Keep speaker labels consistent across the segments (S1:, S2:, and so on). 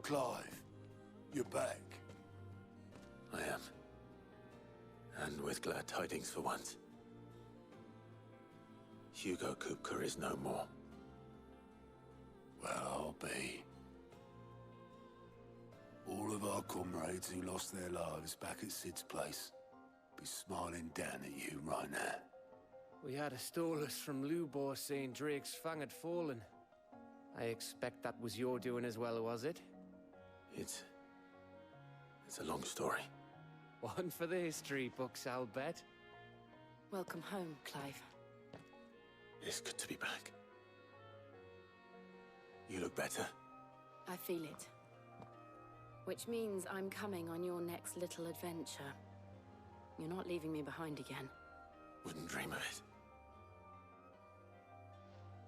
S1: Clive, you're back.
S2: I am. And with glad tidings for once. Hugo Kupka is no more.
S1: Well, I'll be. All of our comrades who lost their lives back at Sid's place be smiling down at you right now.
S3: We had a stolus from Lubor saying Drake's fang had fallen. I expect that was your doing as well, was it?
S2: It's a long story.
S3: One for the history books, I'll bet.
S4: Welcome home, Clive.
S2: It's good to be back. You look better.
S4: I feel it. Which means I'm coming on your next little adventure. You're not leaving me behind again.
S2: Wouldn't dream of it.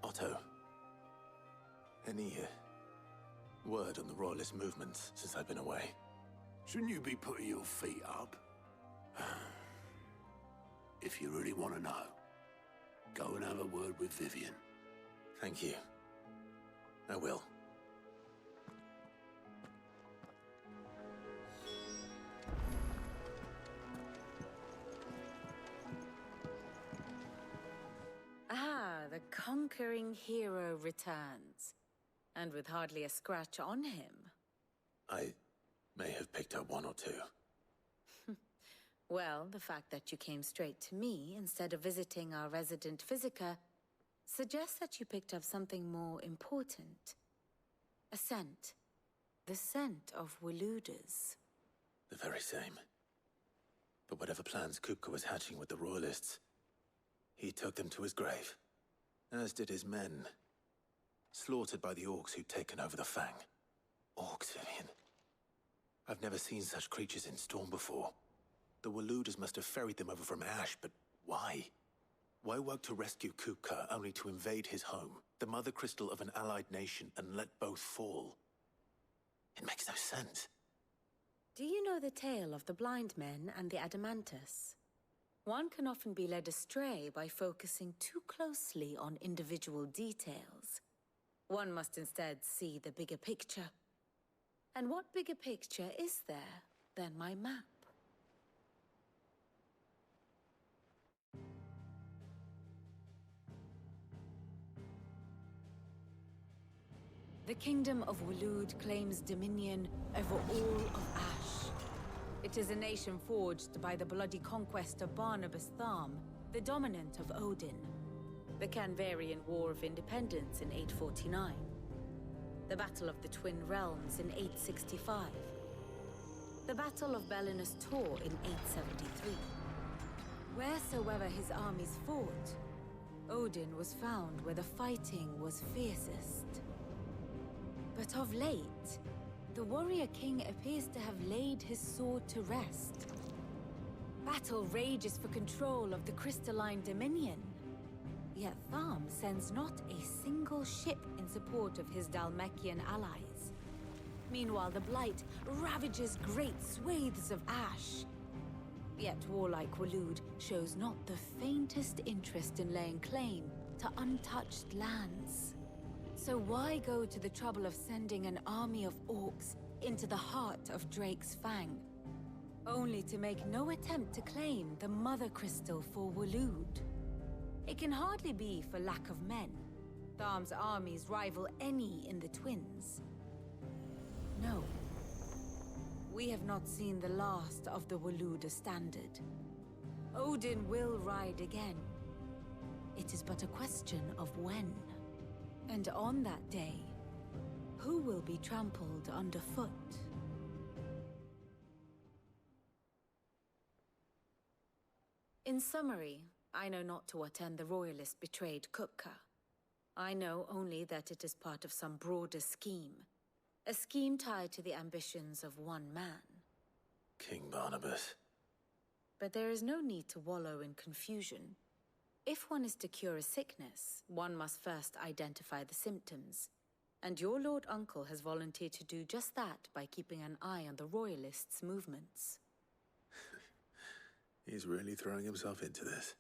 S2: Otto. Any word on the Royalist movements since I've been away?
S1: Shouldn't you be putting your feet up? If you really want to know, go and have a word with Vivian.
S2: Thank you. I will.
S5: Ah, the conquering hero returns. And with hardly a scratch on him.
S2: I may have picked up one or two.
S5: Well, the fact that you came straight to me instead of visiting our resident Physica suggests that you picked up something more important. A scent. The scent of Waloeders.
S2: The very same. But whatever plans Kupka was hatching with the Royalists, he took them to his grave. As did his men. Slaughtered by the orcs who'd taken over the Fang. Orcs, Vivian. I've never seen such creatures in Storm before. The Waloeders must have ferried them over from Ash, but why? Why work to rescue Kupka only to invade his home, the mother crystal of an allied nation, and let both fall? It makes no sense.
S5: Do you know the tale of the blind men and the Adamantus? One can often be led astray by focusing too closely on individual details. One must instead see the bigger picture. And what bigger picture is there than my map? The Kingdom of Waloed claims dominion over all of Ash. It is a nation forged by the bloody conquest of Barnabas Tharm, the dominant of Odin. The Canvarian War of Independence in 849. The Battle of the Twin Realms in 865. The Battle of Belinus Tor in 873. Wheresoever his armies fought, Odin was found where the fighting was fiercest. But of late, the warrior king appears to have laid his sword to rest. Battle rages for control of the crystalline dominion. Yet Tharm sends not a single ship in support of his Dhalmekian allies. Meanwhile, the Blight ravages great swathes of Ash. Yet warlike Waloed shows not the faintest interest in laying claim to untouched lands. So why go to the trouble of sending an army of orcs into the heart of Drake's Fang, only to make no attempt to claim the Mother Crystal for Waloed? It can hardly be for lack of men. Tharm's armies rival any in the Twins. No. We have not seen the last of the Waloeder standard. Odin will ride again. It is but a question of when. And on that day, who will be trampled underfoot? In summary, I know not to what end the Royalists betrayed Kupka. I know only that it is part of some broader scheme. A scheme tied to the ambitions of one man.
S2: King Barnabas.
S5: But there is no need to wallow in confusion. If one is to cure a sickness, one must first identify the symptoms. And your Lord Uncle has volunteered to do just that by keeping an eye on the Royalists' movements.
S2: He's really throwing himself into this.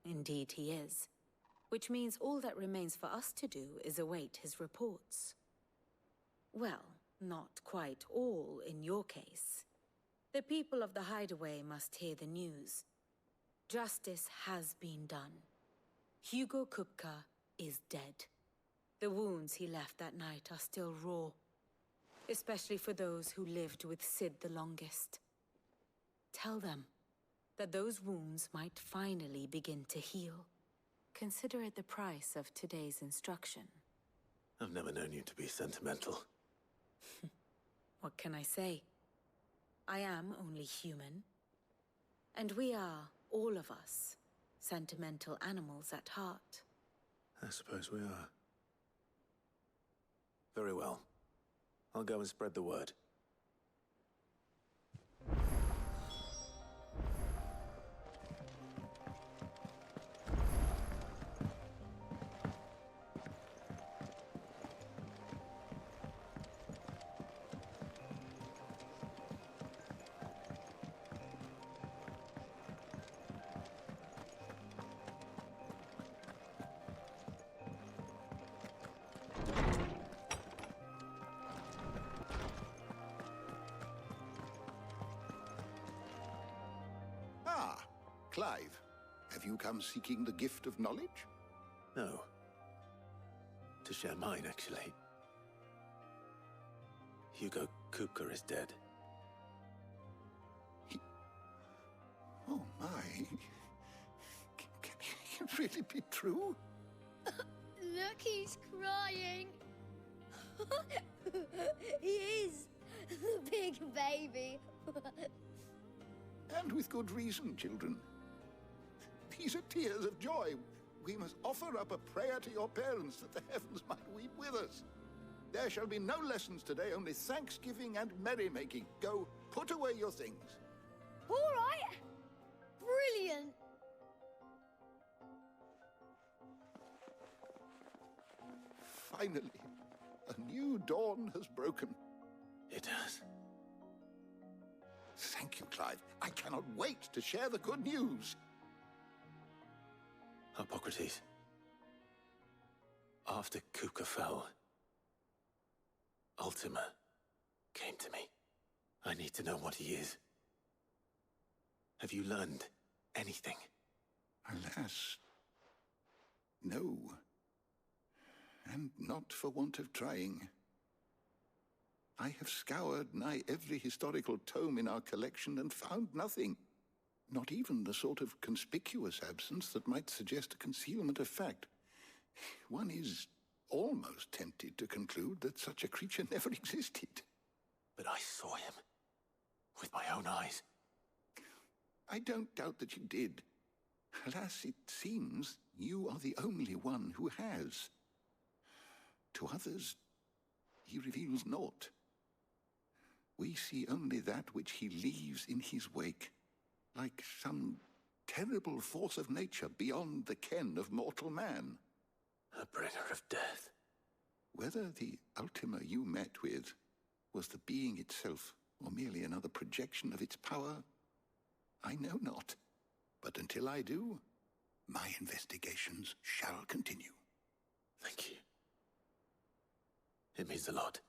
S5: Indeed he is. Which means all that remains for us to do is await his reports. Well, Not quite all in your case. The people of the Hideaway must hear the news. Justice has been done. Hugo Kupka is dead. The wounds he left that night are still raw, especially for those who lived with Sid the longest. Tell them that those wounds might finally begin to heal. Consider it the price of today's instruction.
S2: I've never known you to be sentimental.
S5: What can I say? I am only human. And we are, all of us, sentimental animals at heart.
S2: I suppose we are. Very well. I'll go and spread the word.
S6: Clive, have you come seeking the gift of knowledge?
S2: No. To share mine, actually. Hugo Kupka is dead.
S6: Oh my. Can it really be true?
S7: Look, he's crying. He is. The big baby.
S6: And with good reason, children. These are tears of joy. We must offer up a prayer to your parents that the heavens might weep with us. There shall be no lessons today, only thanksgiving and merrymaking. Go, put away your things.
S7: All right. Brilliant.
S6: Finally, a new dawn has broken.
S2: It has.
S6: Thank you, Clive. I cannot wait to share the good news.
S2: Hippocrates. After Kupka fell, Ultima came to me. I need to know what he is. Have you learned anything?
S6: Alas, no. And not for want of trying. I have scoured nigh every historical tome in our collection and found nothing. Not even the sort of conspicuous absence that might suggest a concealment of fact. One is almost tempted to conclude that such a creature never existed.
S2: But I saw him. With my own eyes.
S6: I don't doubt that you did. Alas, it seems you are the only one who has. To others, he reveals naught. We see only that which he leaves in his wake, like some terrible force of nature beyond the ken of mortal man.
S2: A bringer of death.
S6: Whether the Ultima you met with was the being itself, or merely another projection of its power, I know not. But until I do, my investigations shall continue.
S2: Thank you. It means a lot.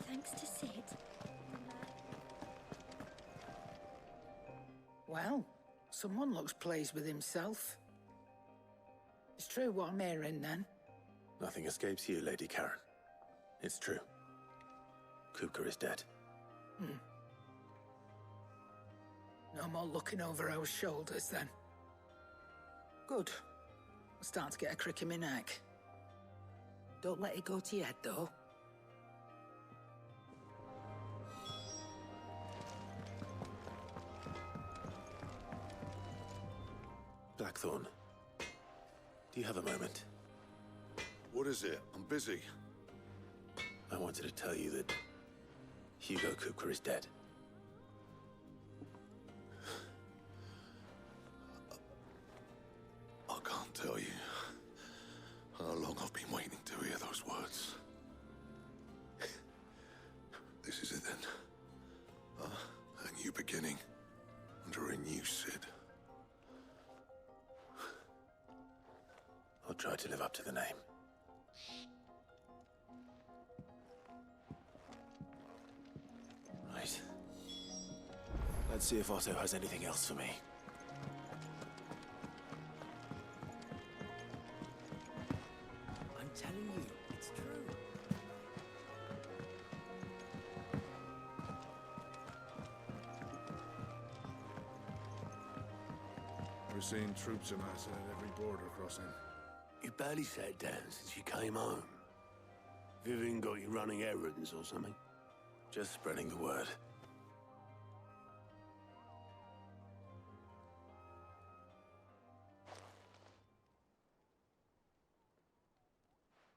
S7: Thanks to Sid.
S8: Well, someone looks pleased with himself. It's true what I'm hearing, then.
S2: Nothing escapes you, Lady Karen. It's true. Kupka is dead.
S8: No more looking over our shoulders, then. Good. I'm starting to get a crick in my neck. Don't let it go to your head, though.
S2: Blackthorn, do you have a moment?
S1: What is it? I'm busy.
S2: I wanted to tell you that Hugo Kupka is dead.
S1: I can't tell you how long I've been waiting to hear those words. This is it then.
S2: try to live up to the name. Right. Let's see if Otto has anything else for me.
S3: I'm telling you, it's true.
S9: We're seeing troops amassing at every border crossing.
S1: You barely sat down since you came home. Vivian got you running errands or something?
S2: Just spreading the word.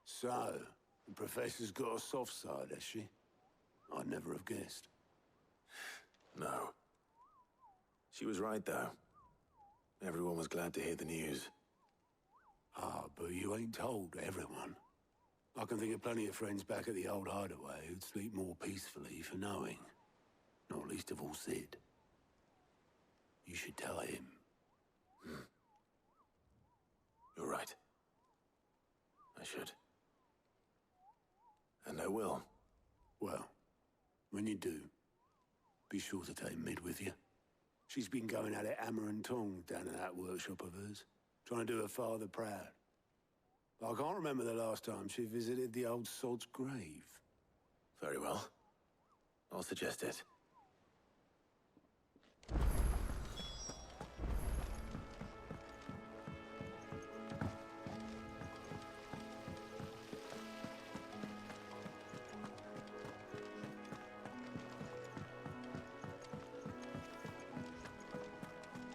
S1: So, the Professor's got a soft side, has she? I'd never have guessed.
S2: No. She was right, though. Everyone was glad to hear the news.
S1: Ah, but you ain't told everyone. I can think of plenty of friends back at the old hideaway who'd sleep more peacefully for knowing. Not least of all Sid. You should tell him.
S2: You're right. I should. And I will.
S1: Well, when you do, be sure to take Mid with you. She's been going at it hammer and tongs down in that workshop of hers, trying to do her father proud. But I can't remember the last time she visited the old sod's grave.
S2: Very well. I'll suggest it.
S10: I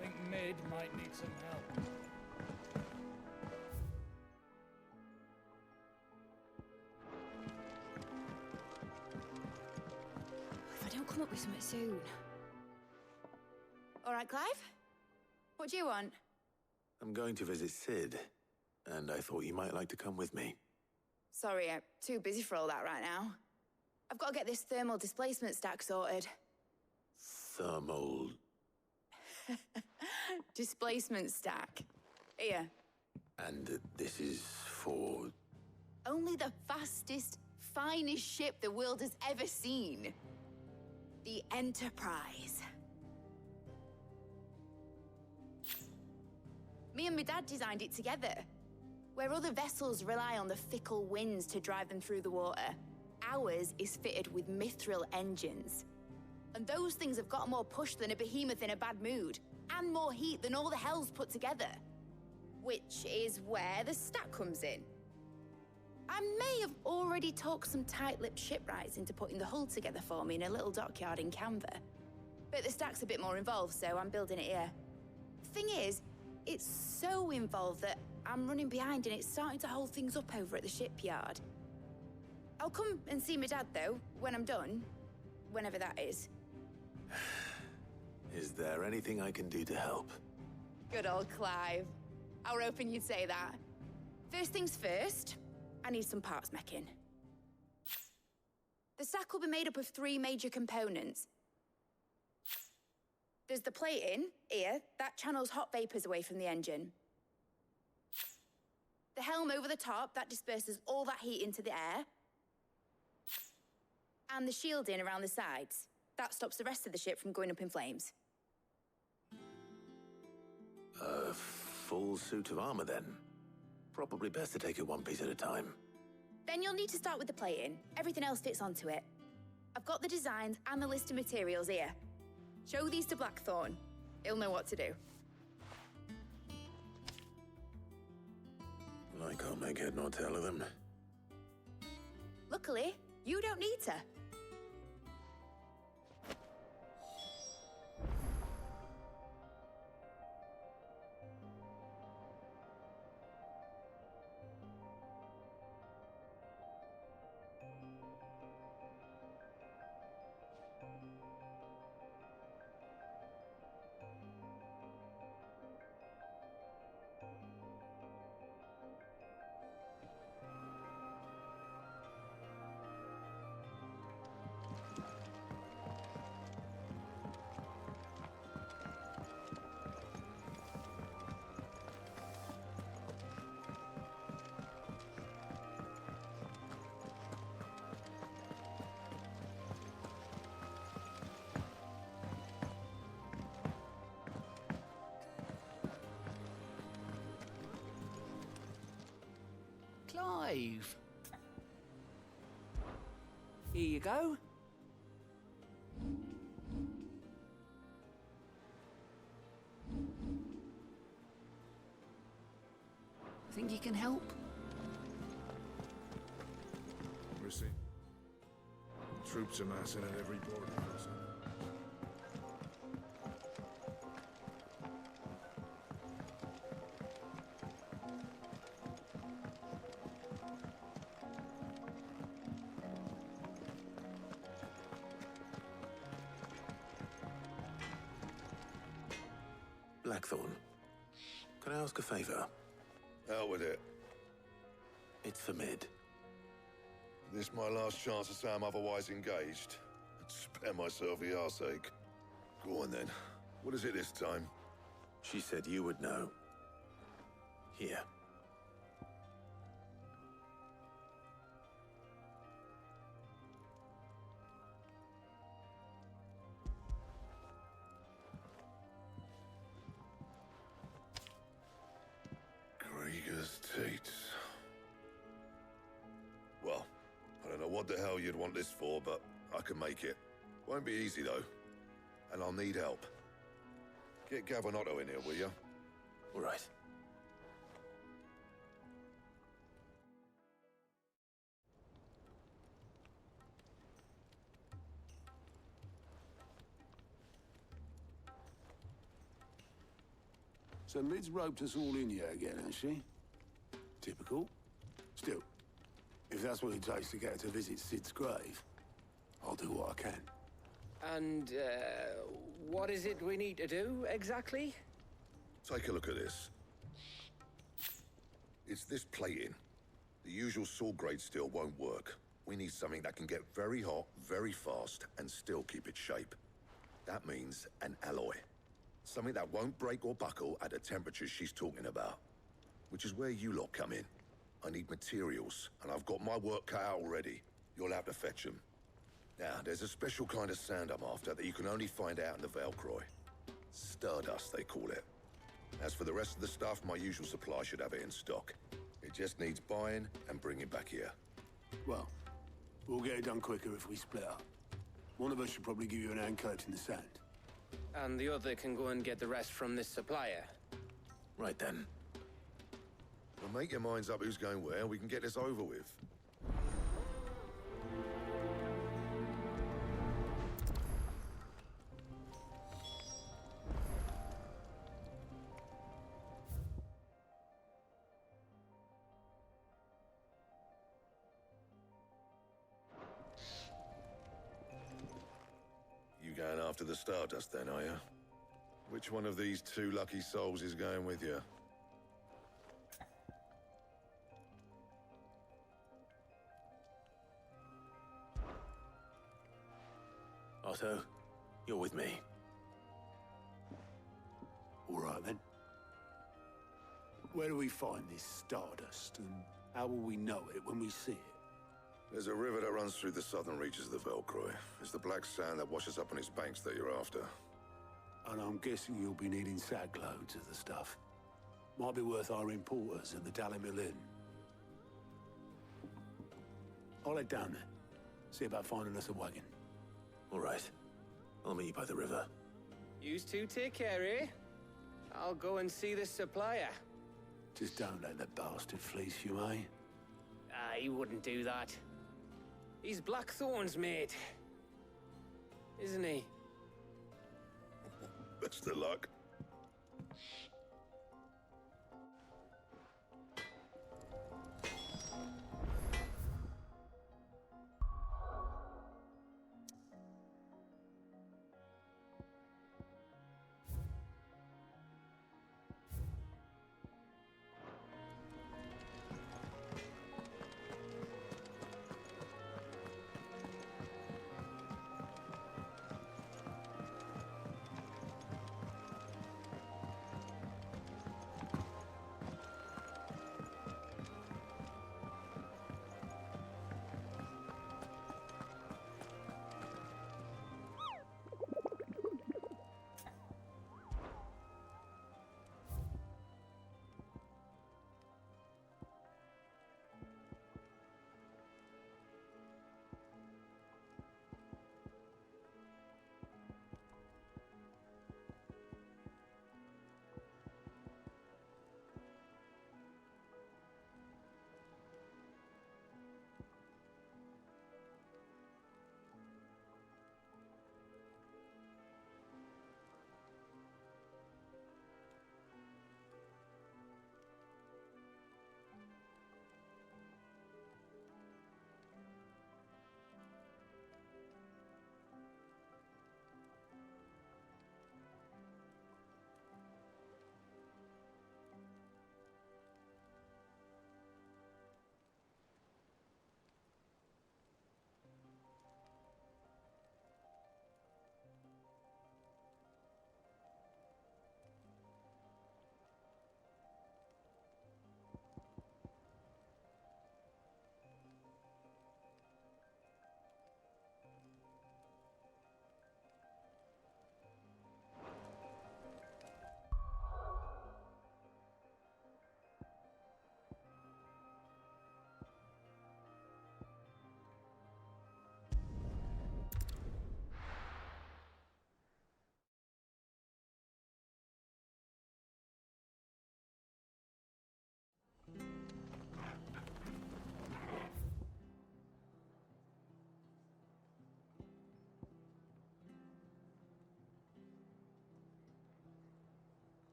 S10: think Mid might need some help.
S7: If I don't come up with something soon. All right, Clive? What do you want?
S2: I'm going to visit Sid, and I thought you might like to come with me.
S7: Sorry, I'm too busy for all that right now. I've got to get this thermal displacement stack sorted.
S2: Thermal...
S7: Displacement stack. Here.
S2: And this is for...
S7: Only the fastest, finest ship the world has ever seen. The Enterprise. Me and my dad designed it together. Where other vessels rely on the fickle winds to drive them through the water, ours is fitted with mithril engines. And those things have got more push than a behemoth in a bad mood, and more heat than all the hells put together. Which is where the stack comes in. I may have already talked some tight-lipped shipwrights into putting the hull together for me in a little dockyard in Canva. But the stack's a bit more involved, so I'm building it here. Thing is, it's so involved that I'm running behind and it's starting to hold things up over at the shipyard. I'll come and see my dad, though, when I'm done. Whenever that is.
S2: Is there anything I can do to help?
S7: Good old Clive. I were hoping you'd say that. First things first, I need some parts meching. The stack will be made up of 3 major components. There's the plating, here, that channels hot vapors away from the engine. The helm over the top, that disperses all that heat into the air. And the shielding around the sides. That stops the rest of the ship from going up in flames.
S2: A full suit of armor, then? Probably best to take it one piece at a time.
S7: Then you'll need to start with the plating. Everything else fits onto it. I've got the designs and the list of materials here. Show these to Blackthorn. He'll know what to do.
S2: I can't make head nor tail of them.
S7: Luckily, you don't need to.
S3: Clive. Here you go. Think you can help?
S9: We're seeing troops amassing at every border crossing.
S2: Blackthorn, can I ask a favor?
S11: Out with it.
S2: It's for Mid.
S11: This my last chance to say I'm otherwise engaged. I'd spare myself the arseache. Go on then. What is it this time?
S2: She said you would know. Here.
S11: Grieger's Tate. Well, I don't know what the hell you'd want this for, but I can make it. Won't be easy, though. And I'll need help. Get Gavinotto in here, will you?
S2: All right.
S1: So Mid's roped us all in here again, has she? Typical. Still, if that's what it takes to get her to visit Sid's grave, I'll do what I can.
S3: And, what is it we need to do, exactly?
S11: Take a look at this. It's this plating. The usual saw grade steel won't work. We need something that can get very hot, very fast, and still keep its shape. That means an alloy. Something that won't break or buckle at the temperatures she's talking about. Which is where you lot come in. I need materials, and I've got my work cut out already. You'll have to fetch them. Now, there's a special kind of sand I'm after that you can only find out in the Velcroy. Stardust, they call it. As for the rest of the stuff, my usual supply should have it in stock. It just needs buying and bringing back here.
S1: Well, we'll get it done quicker if we split up. One of us should probably give you an hand collecting the sand.
S3: And the other can go and get the rest from this supplier.
S2: Right then.
S11: Well, make your minds up who's going where, and we can get this over with. You going after the Stardust then, are you? Which one of these two lucky souls is going with you?
S2: Otto, you're with me.
S1: All right, then. Where do we find this Stardust, and how will we know it when we see it?
S11: There's a river that runs through the southern reaches of the Velcroy. It's the black sand that washes up on its banks that you're after.
S1: And I'm guessing you'll be needing sack loads of the stuff. Might be worth our importers at the Dalimil Inn. I'll head down there. See about finding us a wagon.
S2: All right. I'll meet you by the river.
S3: Yous two take care, eh? I'll go and see this supplier.
S1: Just don't let the bastard fleece you, eh?
S3: He wouldn't do that. He's Blackthorn's mate. Isn't he?
S11: Best of luck.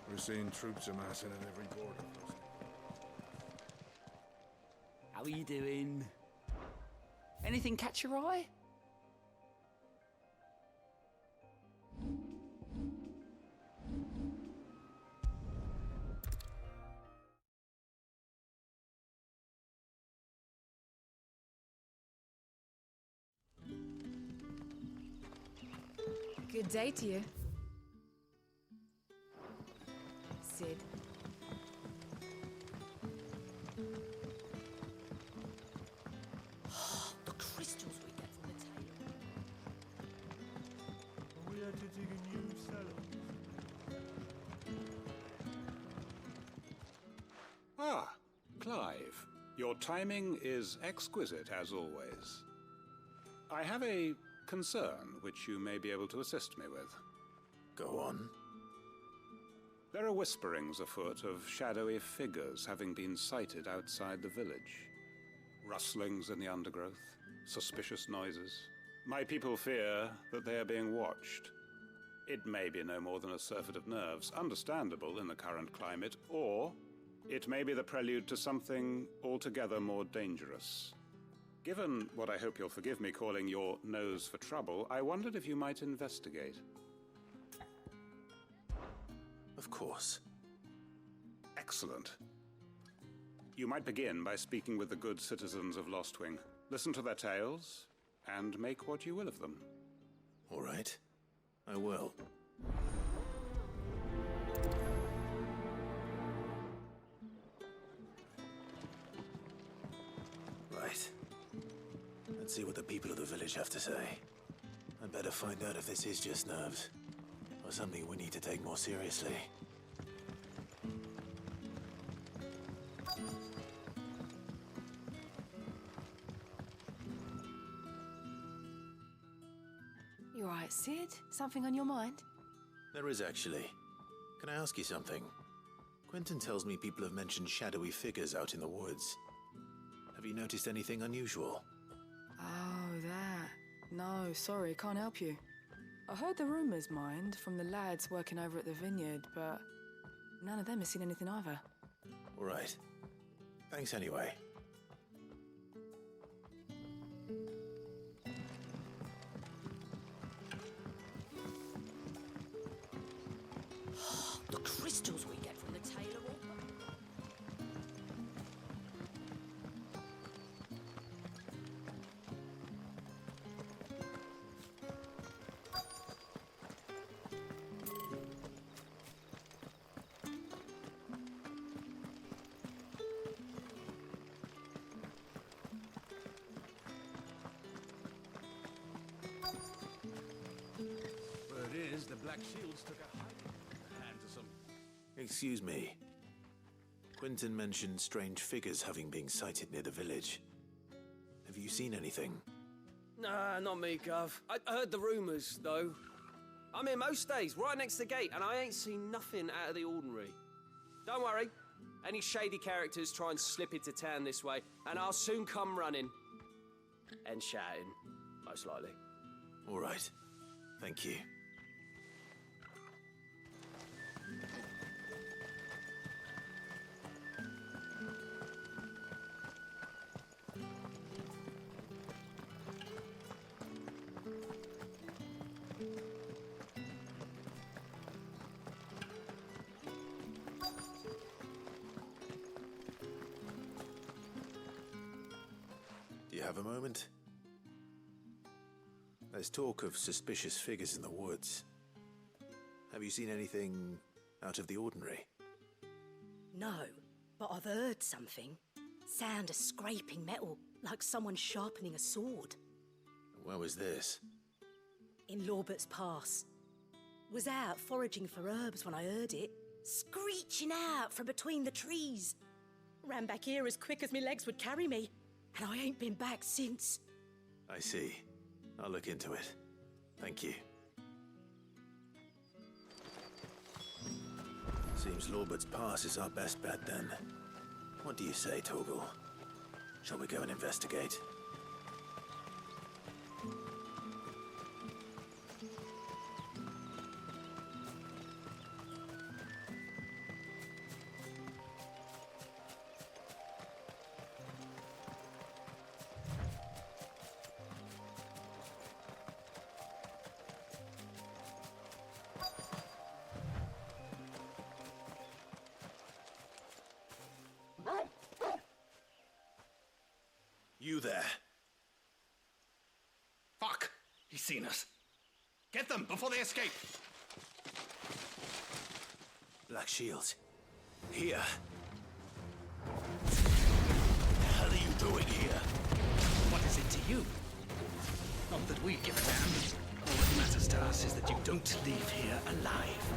S9: We're seeing troops amassing at every border post.
S12: How are you doing? Anything catch your eye?
S5: Good day to you. Sid.
S12: The crystals we get from the tail.
S13: We had to dig a new cellar.
S14: Ah, Clive. Your timing is exquisite, as always. I have a concern which you may be able to assist me with.
S2: Go on.
S14: There are whisperings afoot of shadowy figures having been sighted outside the village. Rustlings in the undergrowth, suspicious noises. My people fear that they are being watched. It may be no more than a surfeit of nerves, understandable in the current climate, or it may be the prelude to something altogether more dangerous. Given what I hope you'll forgive me calling your nose for trouble, I wondered if you might investigate.
S2: Of course.
S14: Excellent. You might begin by speaking with the good citizens of Lostwing. Listen to their tales, and make what you will of them.
S2: All right. I will. Right. Let's see what the people of the village have to say. I'd better find out if this is just nerves, or something we need to take more seriously.
S15: You alright, Sid? Something on your mind?
S2: There is actually. Can I ask you something? Quentin tells me people have mentioned shadowy figures out in the woods. Have you noticed anything unusual?
S15: Oh, that. No, sorry, can't help you. I heard the rumours, mind, from the lads working over at the vineyard, but none of them has seen anything either.
S2: All right. Thanks anyway.
S12: The crystals we get from the tail are all...
S13: Word is, the Black Shields took a hiding in the hands of some...
S2: Excuse me. Quentin mentioned strange figures having been sighted near the village. Have you seen anything?
S3: Nah, not me, Gov. I heard the rumours, though. I'm here most days, right next to the gate, and I ain't seen nothing out of the ordinary. Don't worry. Any shady characters try and slip into town this way, and I'll soon come running. And shouting, most likely.
S2: All right. Thank you. Do you have a moment? There's talk of suspicious figures in the woods. Have you seen anything out of the ordinary?
S16: No, but I've heard something. Sound of scraping metal, like someone sharpening a sword.
S2: Where was this?
S16: In Lorbert's Pass. Was out foraging for herbs when I heard it, screeching out from between the trees. Ran back here as quick as my legs would carry me, and I ain't been back since.
S2: I see. I'll look into it. Thank you. Seems Lorbert's Pass is our best bet then. What do you say, Torgal? Shall we go and investigate?
S13: You there. Fuck! He's seen us. Get them before they escape!
S2: Black Shields. Here.
S13: What the hell are you doing here?
S12: What is it to you? Not that we give a damn. All that matters to us is that you don't leave here alive.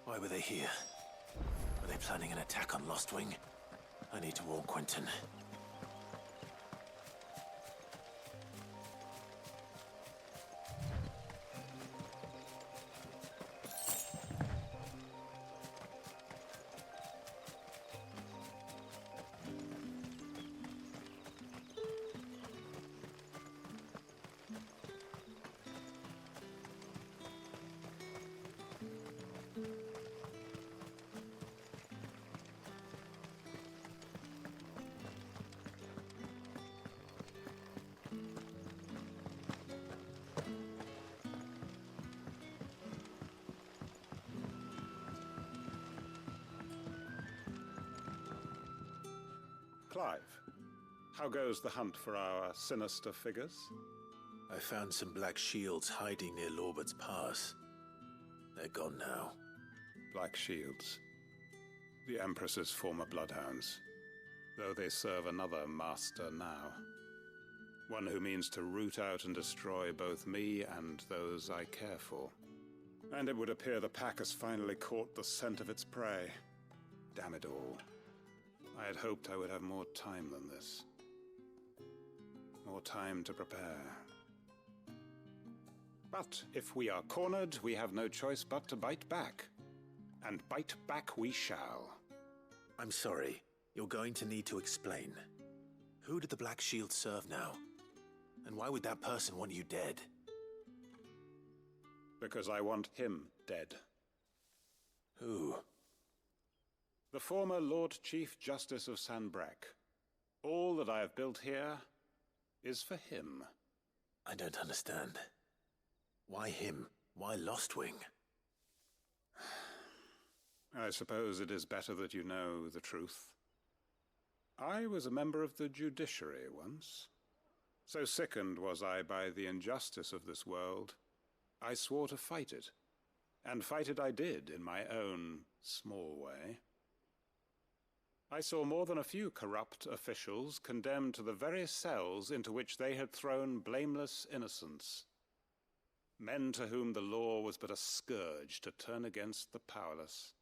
S2: Why were they here? Were they planning an attack on Lostwing? I need to warn Quentin.
S14: Clive, how goes the hunt for our sinister figures?
S2: I found some Black Shields hiding near Lorbert's Pass. They're gone now.
S14: Black Shields. The Empress's former bloodhounds. Though they serve another master now. One who means to root out and destroy both me and those I care for. And it would appear the pack has finally caught the scent of its prey. Damn it all. I had hoped I would have more time than this. More time to prepare. But if we are cornered, we have no choice but to bite back. And bite back we shall.
S2: I'm sorry. You're going to need to explain. Who did the Black Shield serve now? And why would that person want you dead?
S14: Because I want him dead.
S2: Who?
S14: The former Lord Chief Justice of Sanbreque. All that I have built here is for him.
S2: I don't understand. Why him? Why Lostwing?
S14: I suppose it is better that you know the truth. I was a member of the judiciary once. So sickened was I by the injustice of this world, I swore to fight it. And fight it I did in my own small way. I saw more than a few corrupt officials condemned to the very cells into which they had thrown blameless innocents. Men to whom the law was but a scourge to turn against the powerless.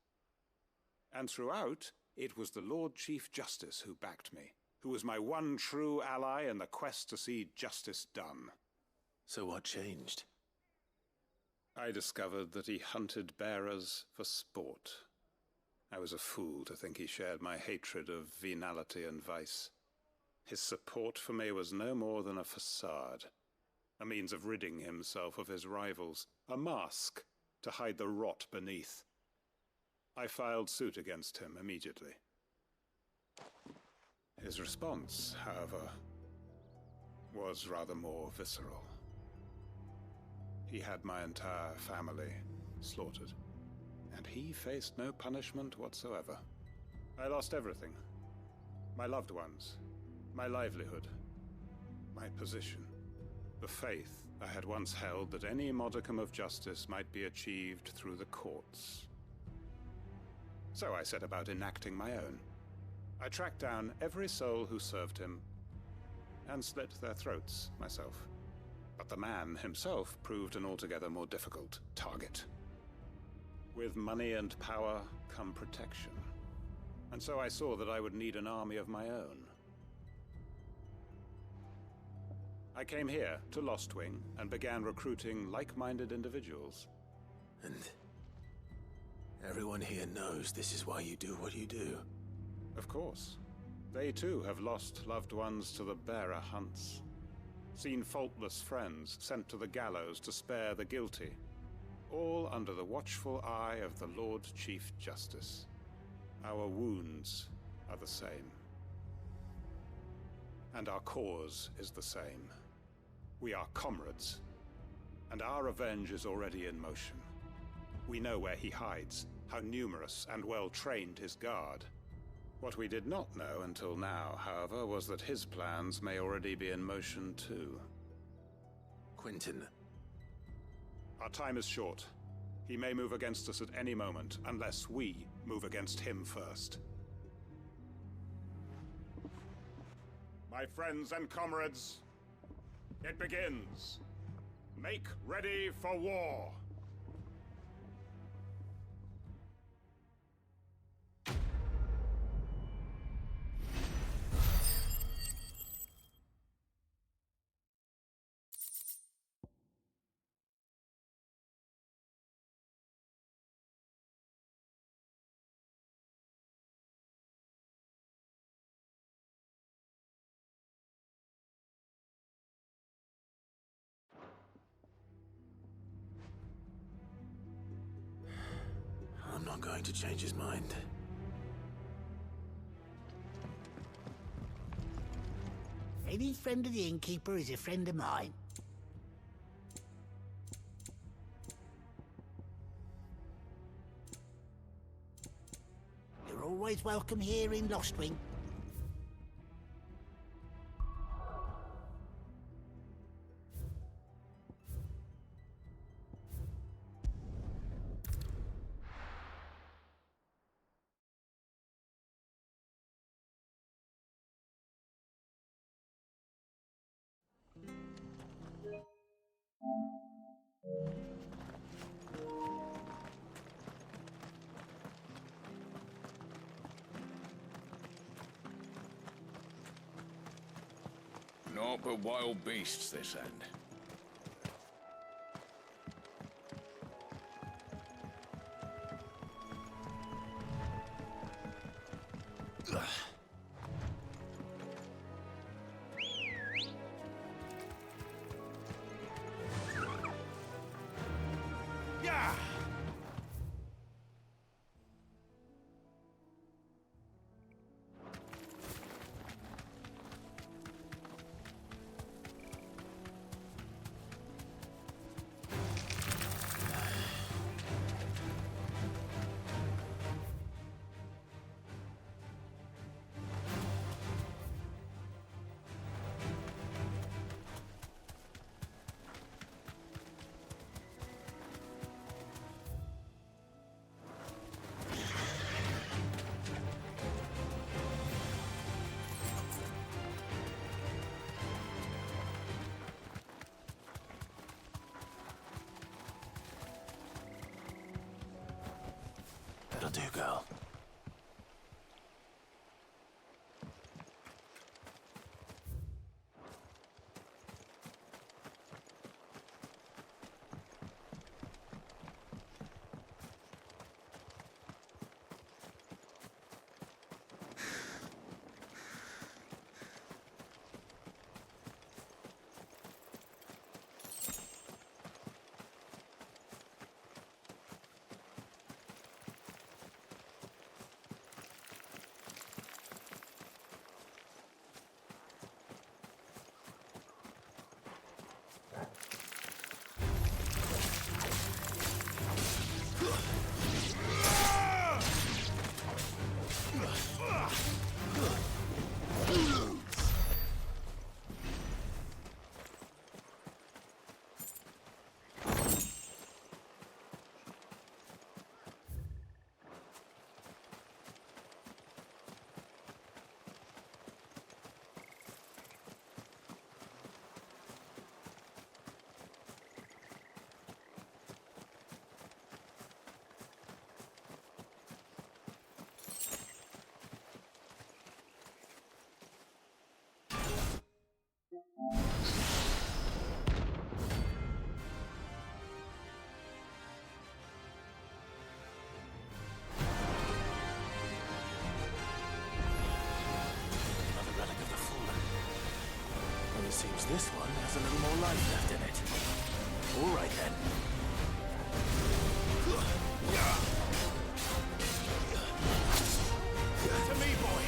S14: And throughout, it was the Lord Chief Justice who backed me, who was my one true ally in the quest to see justice done.
S2: So what changed?
S14: I discovered that he hunted bearers for sport. I was a fool to think he shared my hatred of venality and vice. His support for me was no more than a facade, a means of ridding himself of his rivals, a mask to hide the rot beneath. I filed suit against him immediately. His response, however, was rather more visceral. He had my entire family slaughtered. And he faced no punishment whatsoever. I lost everything. My loved ones, my livelihood, my position, the faith I had once held that any modicum of justice might be achieved through the courts. So I set about enacting my own. I tracked down every soul who served him and slit their throats myself. But the man himself proved an altogether more difficult target. With money and power come protection. And so I saw that I would need an army of my own. I came here to Lostwing and began recruiting like-minded individuals.
S2: And everyone here knows this is why you do what you do.
S14: Of course. They too have lost loved ones to the bearer hunts. Seen faultless friends sent to the gallows to spare the guilty. All under the watchful eye of the Lord Chief Justice. Our wounds are the same. And our cause is the same. We are comrades, and our revenge is already in motion. We know where he hides, how numerous and well-trained his guard. What we did not know until now, however, was that his plans may already be in motion too.
S2: Quentin.
S14: Our time is short. He may move against us at any moment, unless we move against him first. My friends and comrades, it begins. Make ready for war.
S2: I'm not going to change his mind.
S17: Any friend of the innkeeper is a friend of mine. You're always welcome here in Lostwing.
S13: Naught but wild beasts this end.
S17: Yeah!
S2: That'll do, girl. This one has a little more life left in it. All right then.
S13: To me, boy!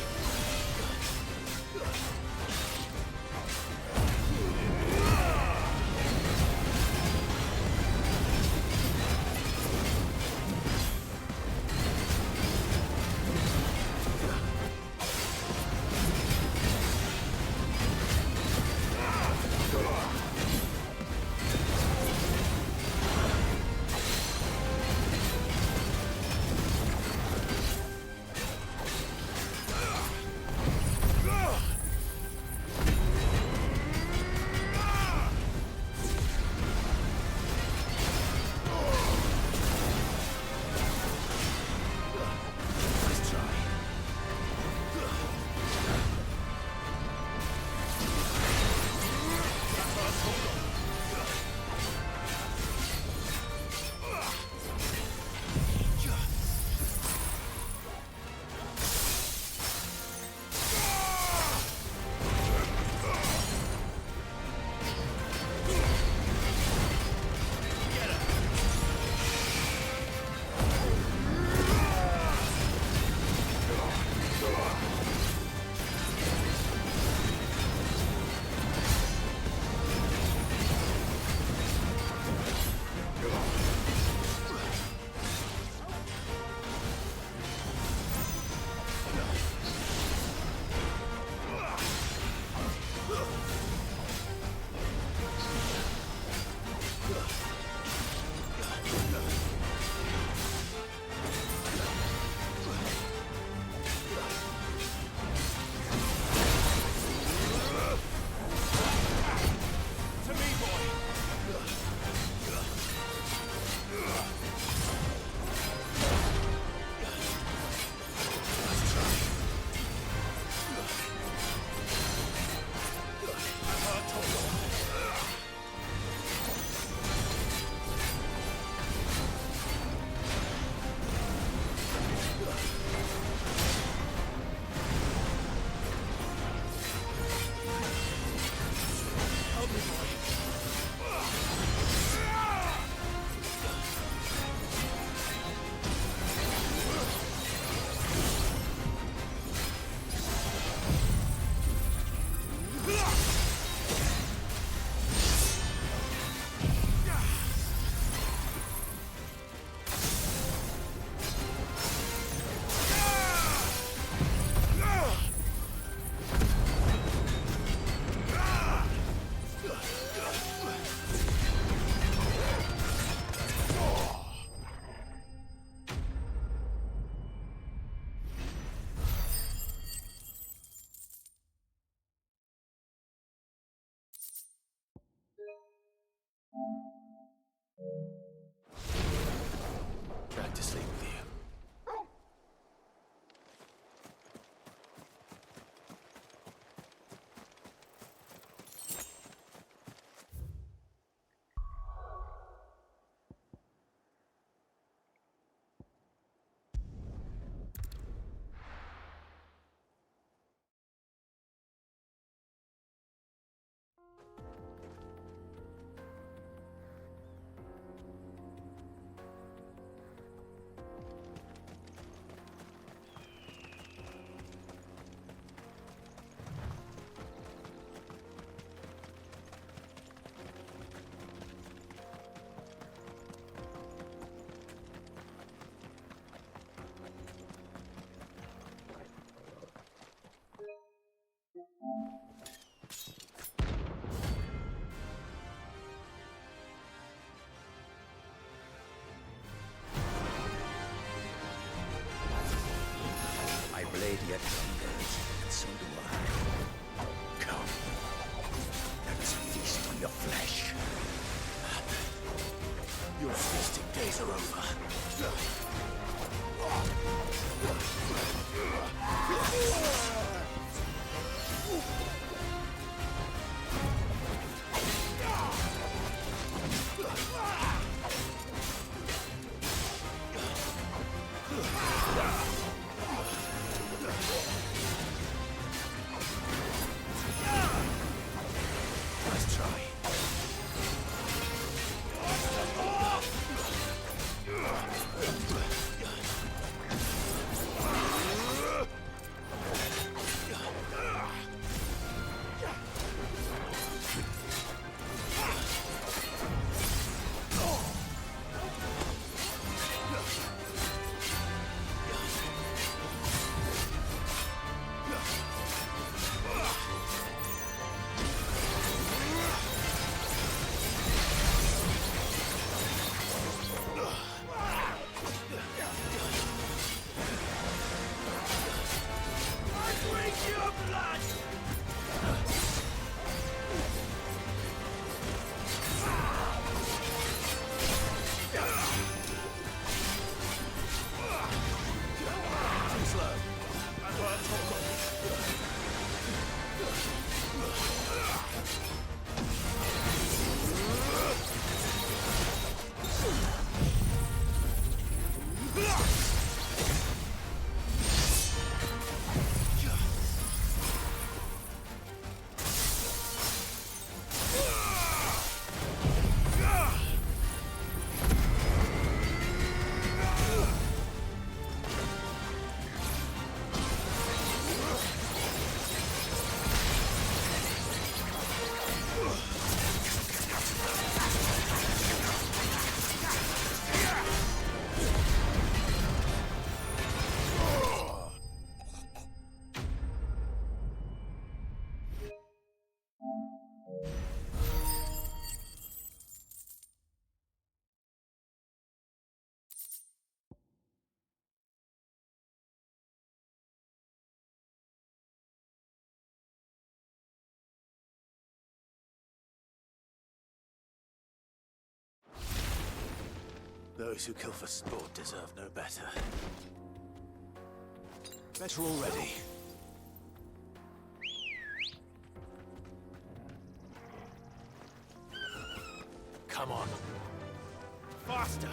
S2: Back to sleep with you.
S12: My blade yet hungers, and so do I. Come. Let us feast on your flesh.
S2: Your feasting days are over. Those who kill for sport deserve no better. Better already. Come on. Faster!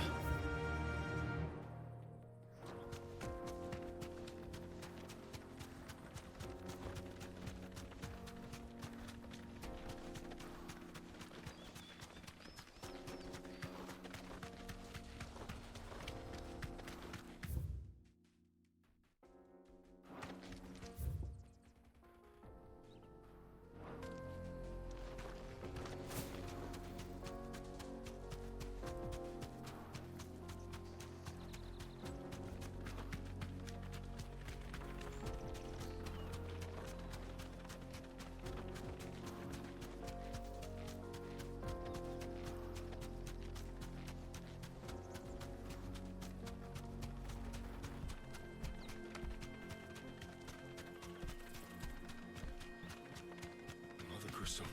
S18: Mother Crystal.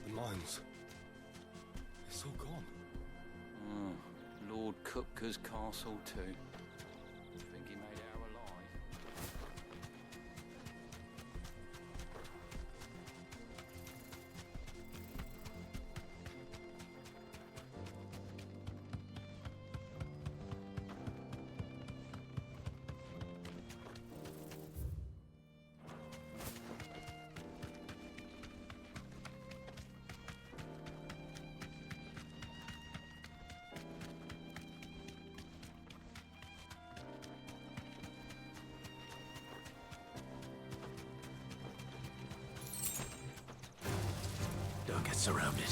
S18: The mines. It's all gone.
S13: Lord Kupka's castle too. Think he made it out alive?
S2: Don't get surrounded.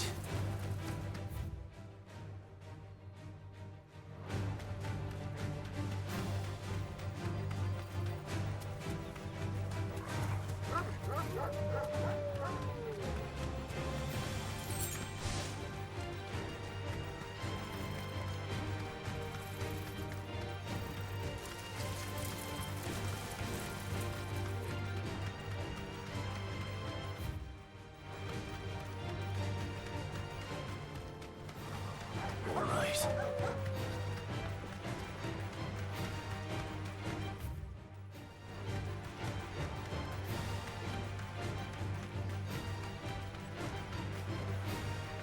S2: All right.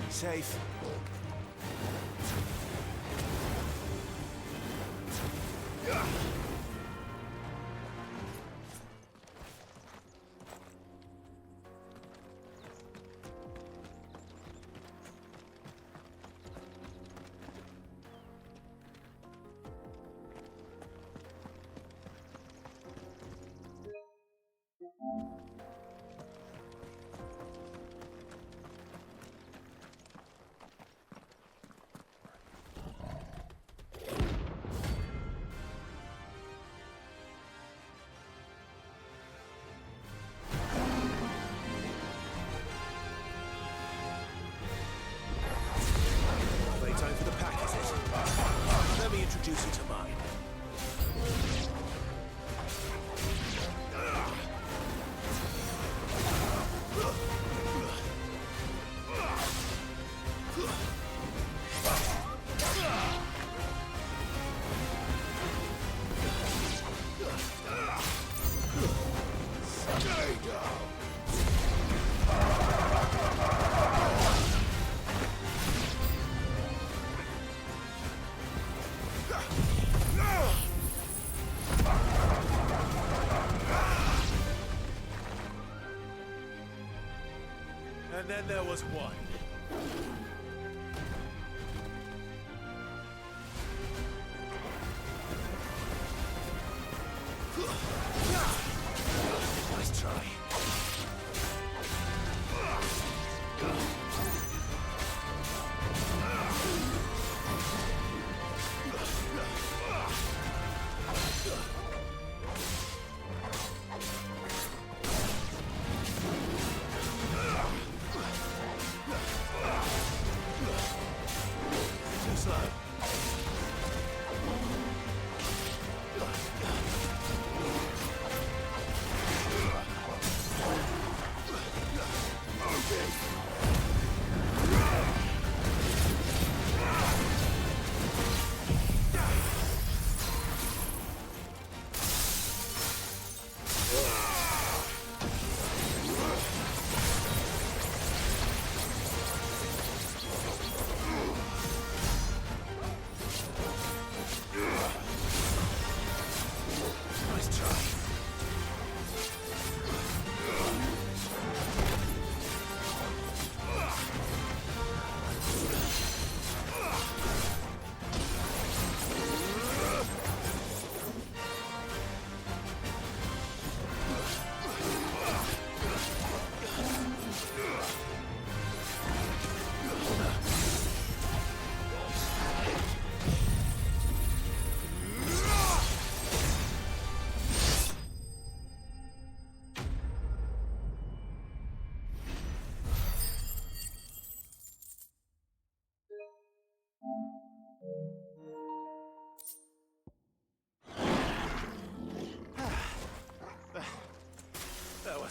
S2: Safe. Playtime for the pack, is it? Let me introduce you to mine. And then there was one. Nice try. Too slow.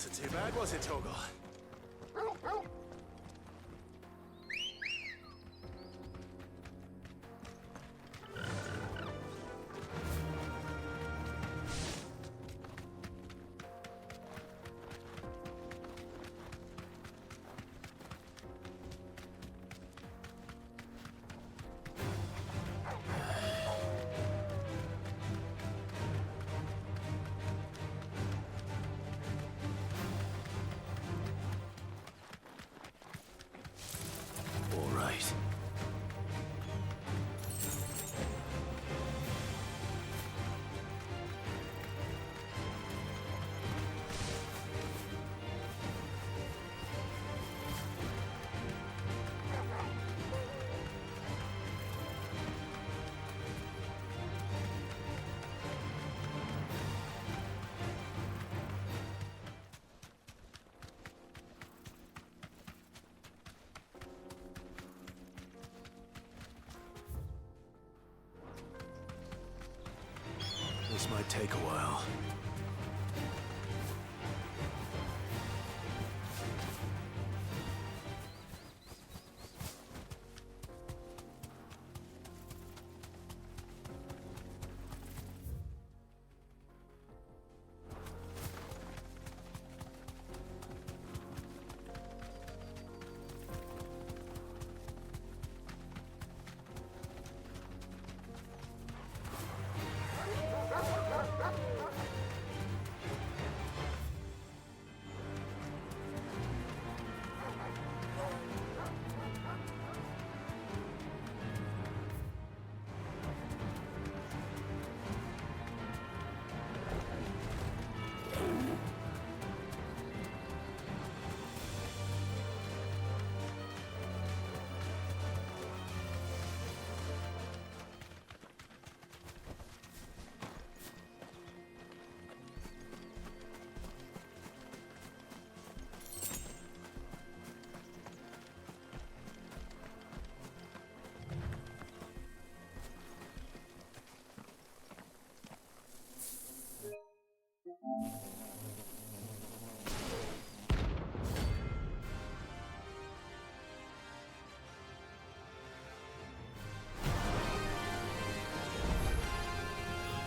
S2: Wasn't too bad, was it, Torgal? All right. This might take a while.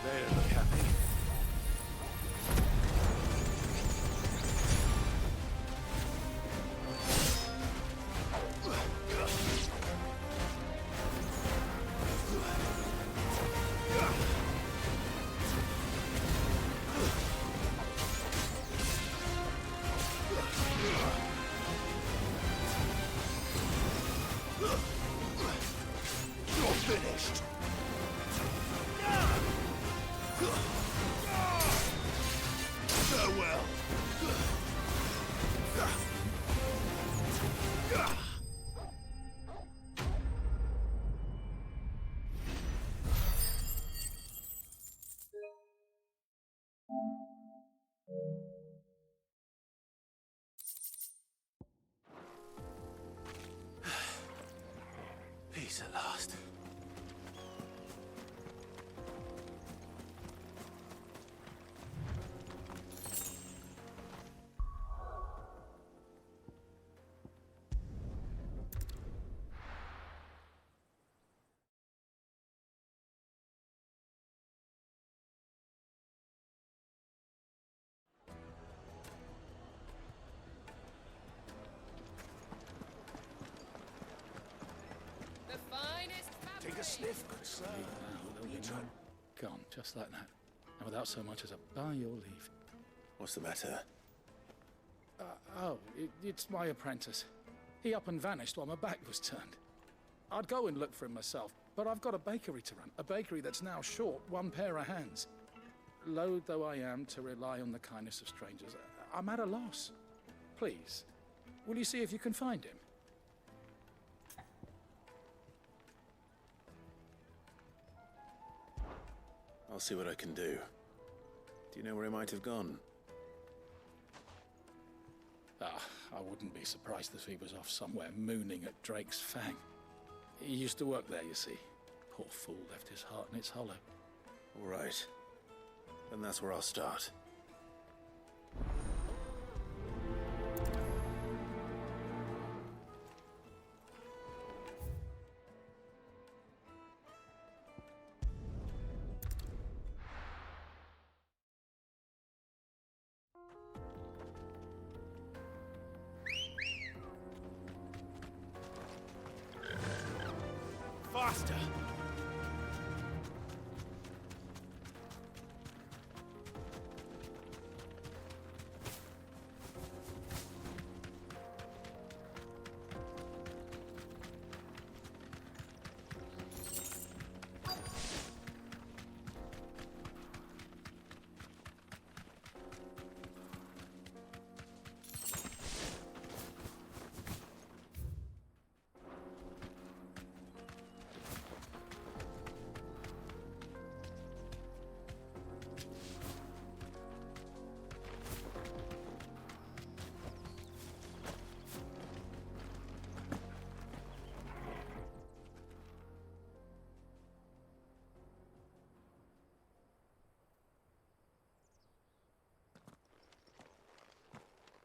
S2: They don't look happy. You're finished. Farewell. Peace at last.
S1: Take a sniff, good sir.
S12: Gone, just like that. And without so much as a by your leave.
S2: What's the matter?
S12: It's my apprentice. He up and vanished while my back was turned. I'd go and look for him myself, but I've got a bakery to run. A bakery that's now short one pair of hands. Loath though I am to rely on the kindness of strangers, I'm at a loss. Please, will you see if you can find him?
S2: I'll see what I can do. Do you know where he might have gone?
S12: I wouldn't be surprised if he was off somewhere mooning at Drake's Fang. He used to work there, you see. Poor fool left his heart in its hollow.
S2: All right. Then that's where I'll start.
S13: faster!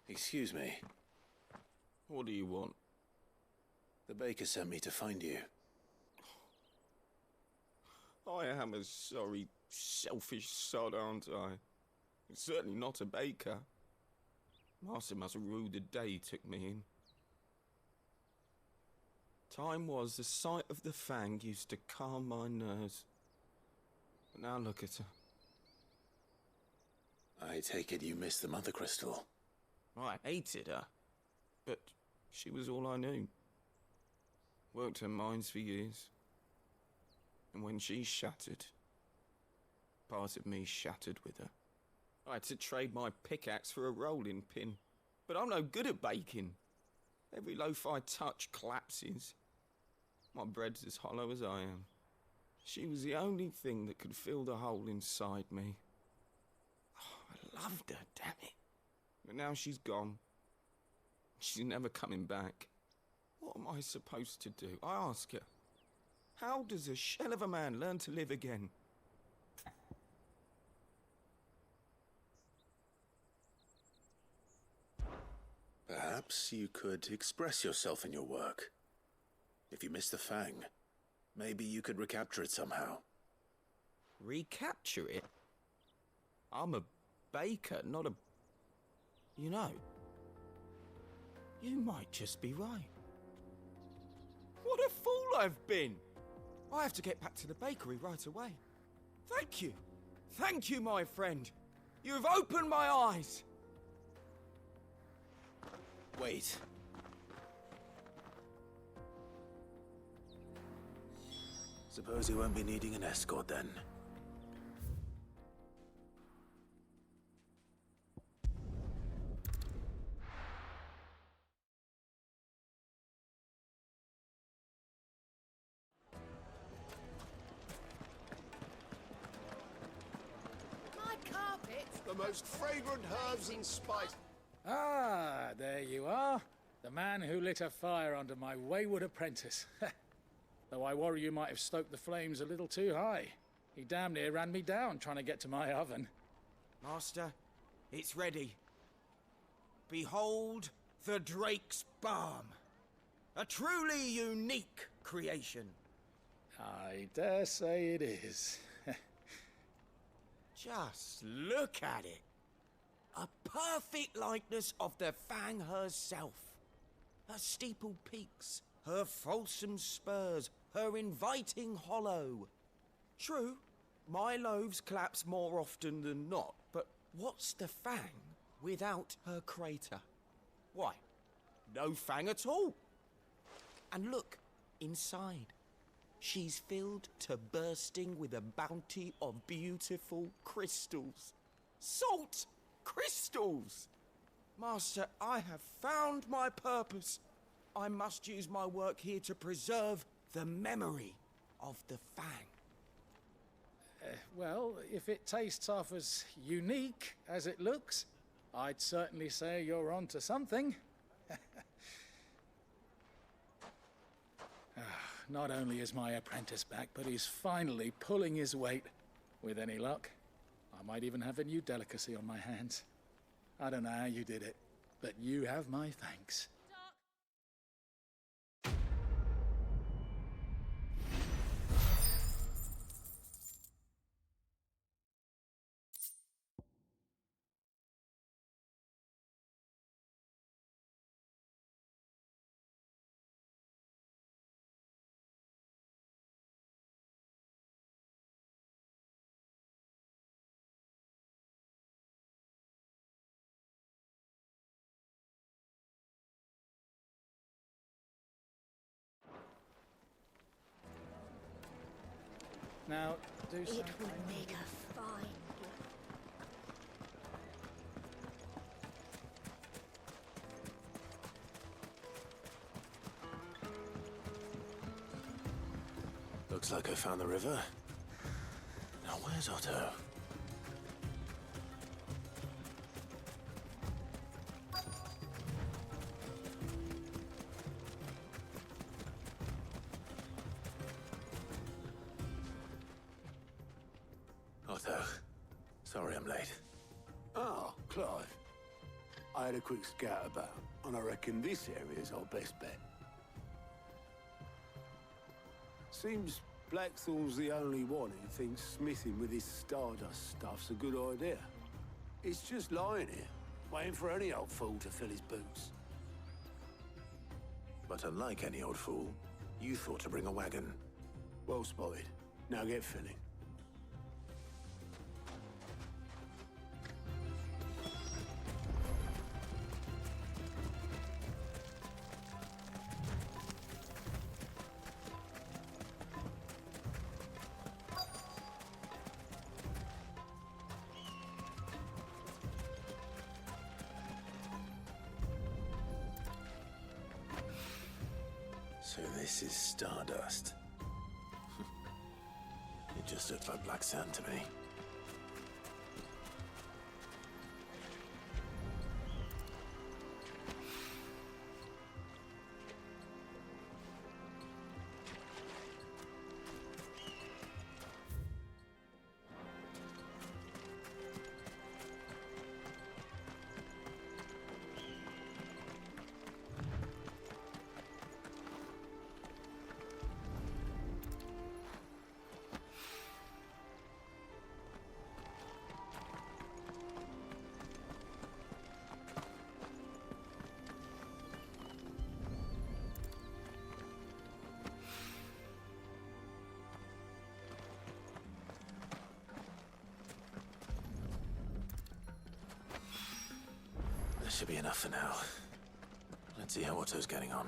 S2: Excuse me.
S19: What do you want?
S2: The baker sent me to find you.
S19: I am a sorry, selfish sod, aren't I? Certainly not a baker. Master must rue the day he took me in. Time was the sight of the Fang used to calm my nerves. But now look at her.
S2: I take it you missed the Mother Crystal.
S19: I hated her, but she was all I knew. Worked her mines for years. And when she shattered, part of me shattered with her. I had to trade my pickaxe for a rolling pin, but I'm no good at baking. Every loaf I touch collapses. My bread's as hollow as I am. She was the only thing that could fill the hole inside me. Oh, I loved her, damn it. But now she's gone. She's never coming back. What am I supposed to do? I ask her. How does a shell of a man learn to live again?
S2: Perhaps you could express yourself in your work. If you miss the Fang, maybe you could recapture it somehow.
S19: Recapture it? I'm a baker, not a... You know, you might just be right. What a fool I've been! I have to get back to the bakery right away. Thank you. Thank you, my friend. You've opened my eyes.
S2: Wait. Suppose you won't be needing an escort then.
S20: The most fragrant herbs and spice.
S12: Ah, there you are. The man who lit a fire under my wayward apprentice. Though I worry you might have stoked the flames a little too high. He damn near ran me down trying to get to my oven.
S19: Master, it's ready. Behold the Drake's Balm. A truly unique creation.
S12: I dare say it is.
S19: Just look at it. A perfect likeness of the Fang herself. Her steepled peaks, her fulsome spurs, her inviting hollow. True, my loaves collapse more often than not, but what's the Fang without her crater? Why, no Fang at all. And look, inside. She's filled to bursting with a bounty of beautiful crystals. Salt crystals! Master, I have found my purpose. I must use my work here to preserve the memory of the Fang.
S12: Well, if it tastes half as unique as it looks, I'd certainly say you're onto something. Not only is my apprentice back, but he's finally pulling his weight. With any luck, I might even have a new delicacy on my hands. I don't know how you did it, but you have my thanks. Now, do
S16: It
S12: something.
S16: would make a fine.
S2: Looks like I found the river. Now where's Otto? Otto, sorry I'm late.
S1: Oh, Clive. I had a quick scout about, and I reckon this area's our best bet. Seems Blackthorn's the only one who thinks smithing with his Stardust stuff's a good idea. It's just lying here, waiting for any old fool to fill his boots.
S2: But unlike any old fool, you thought to bring a wagon.
S1: Well spotted. Now get filling.
S2: So this is Stardust. It just looks like black sand to me. That should be enough for now. Let's see how Otto's getting on.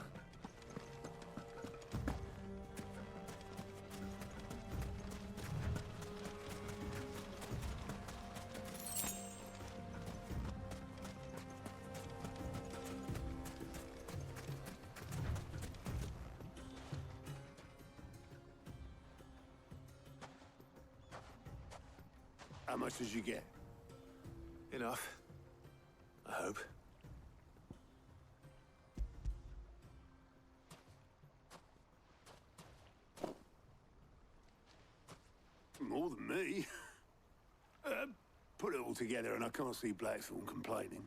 S1: How much did you get?
S2: Enough. I hope.
S1: More than me. Put it all together and I can't see Blackthorn complaining.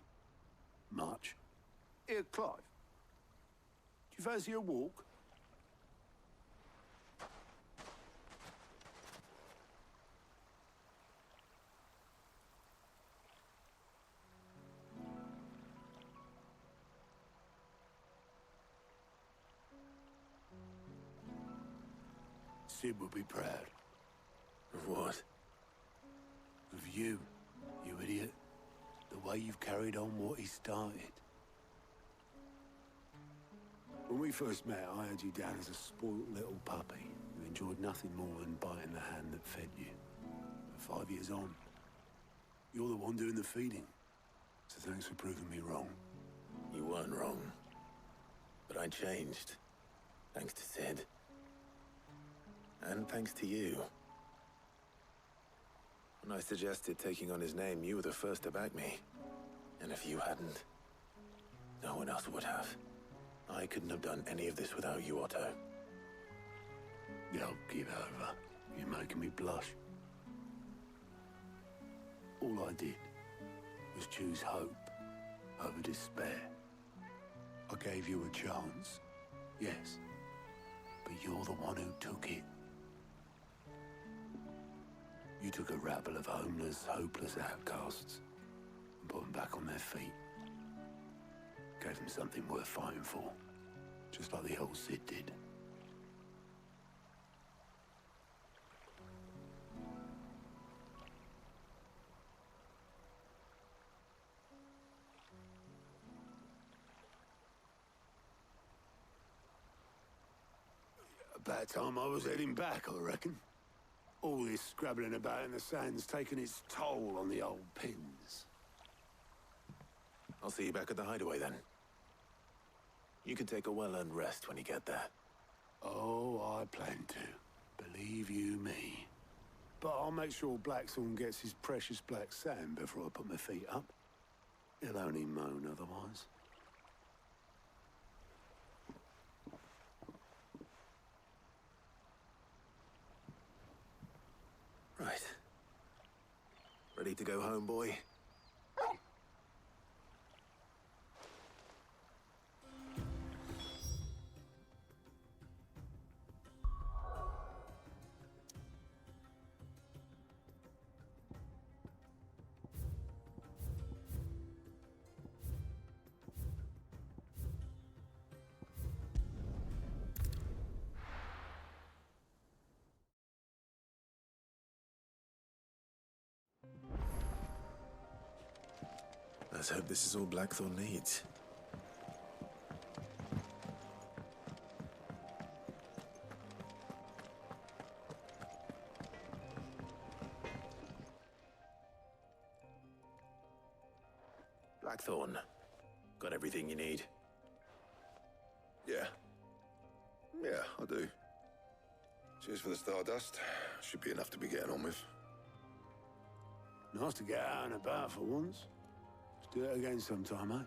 S1: Much. Here, Clive. Do you fancy a walk? Sid would be proud.
S2: Of what?
S1: Of you, you idiot. The way you've carried on what he started. When we first met, I had you down as a spoilt little puppy who enjoyed nothing more than biting the hand that fed you. But 5 years on, you're the one doing the feeding. So thanks for proving me wrong.
S2: You weren't wrong. But I changed. Thanks to Sid. And thanks to you. When I suggested taking on his name, you were the first to back me. And if you hadn't, no one else would have. I couldn't have done any of this without you, Otto.
S1: Don't give over. You're making me blush. All I did was choose hope over despair. I gave you a chance, yes, but you're the one who took it. You took a rabble of homeless, hopeless outcasts and put them back on their feet. Gave them something worth fighting for, just like the old Sid did. About time I was heading back, I reckon. All this scrabbling about in the sand's taken its toll on the old pins.
S2: I'll see you back at the hideaway then. You can take a well-earned rest when you get there.
S1: Oh, I plan to. Believe you me. But I'll make sure Blackthorn gets his precious black sand before I put my feet up. He'll only moan otherwise.
S2: Right. Ready to go home, boy? Let's hope this is all Blackthorn needs. Blackthorn, got everything you need?
S11: Yeah. Yeah, I do. Cheers for the Stardust. Should be enough to be getting on with.
S1: Nice to get out and about for once. Let's do it again sometime, eh?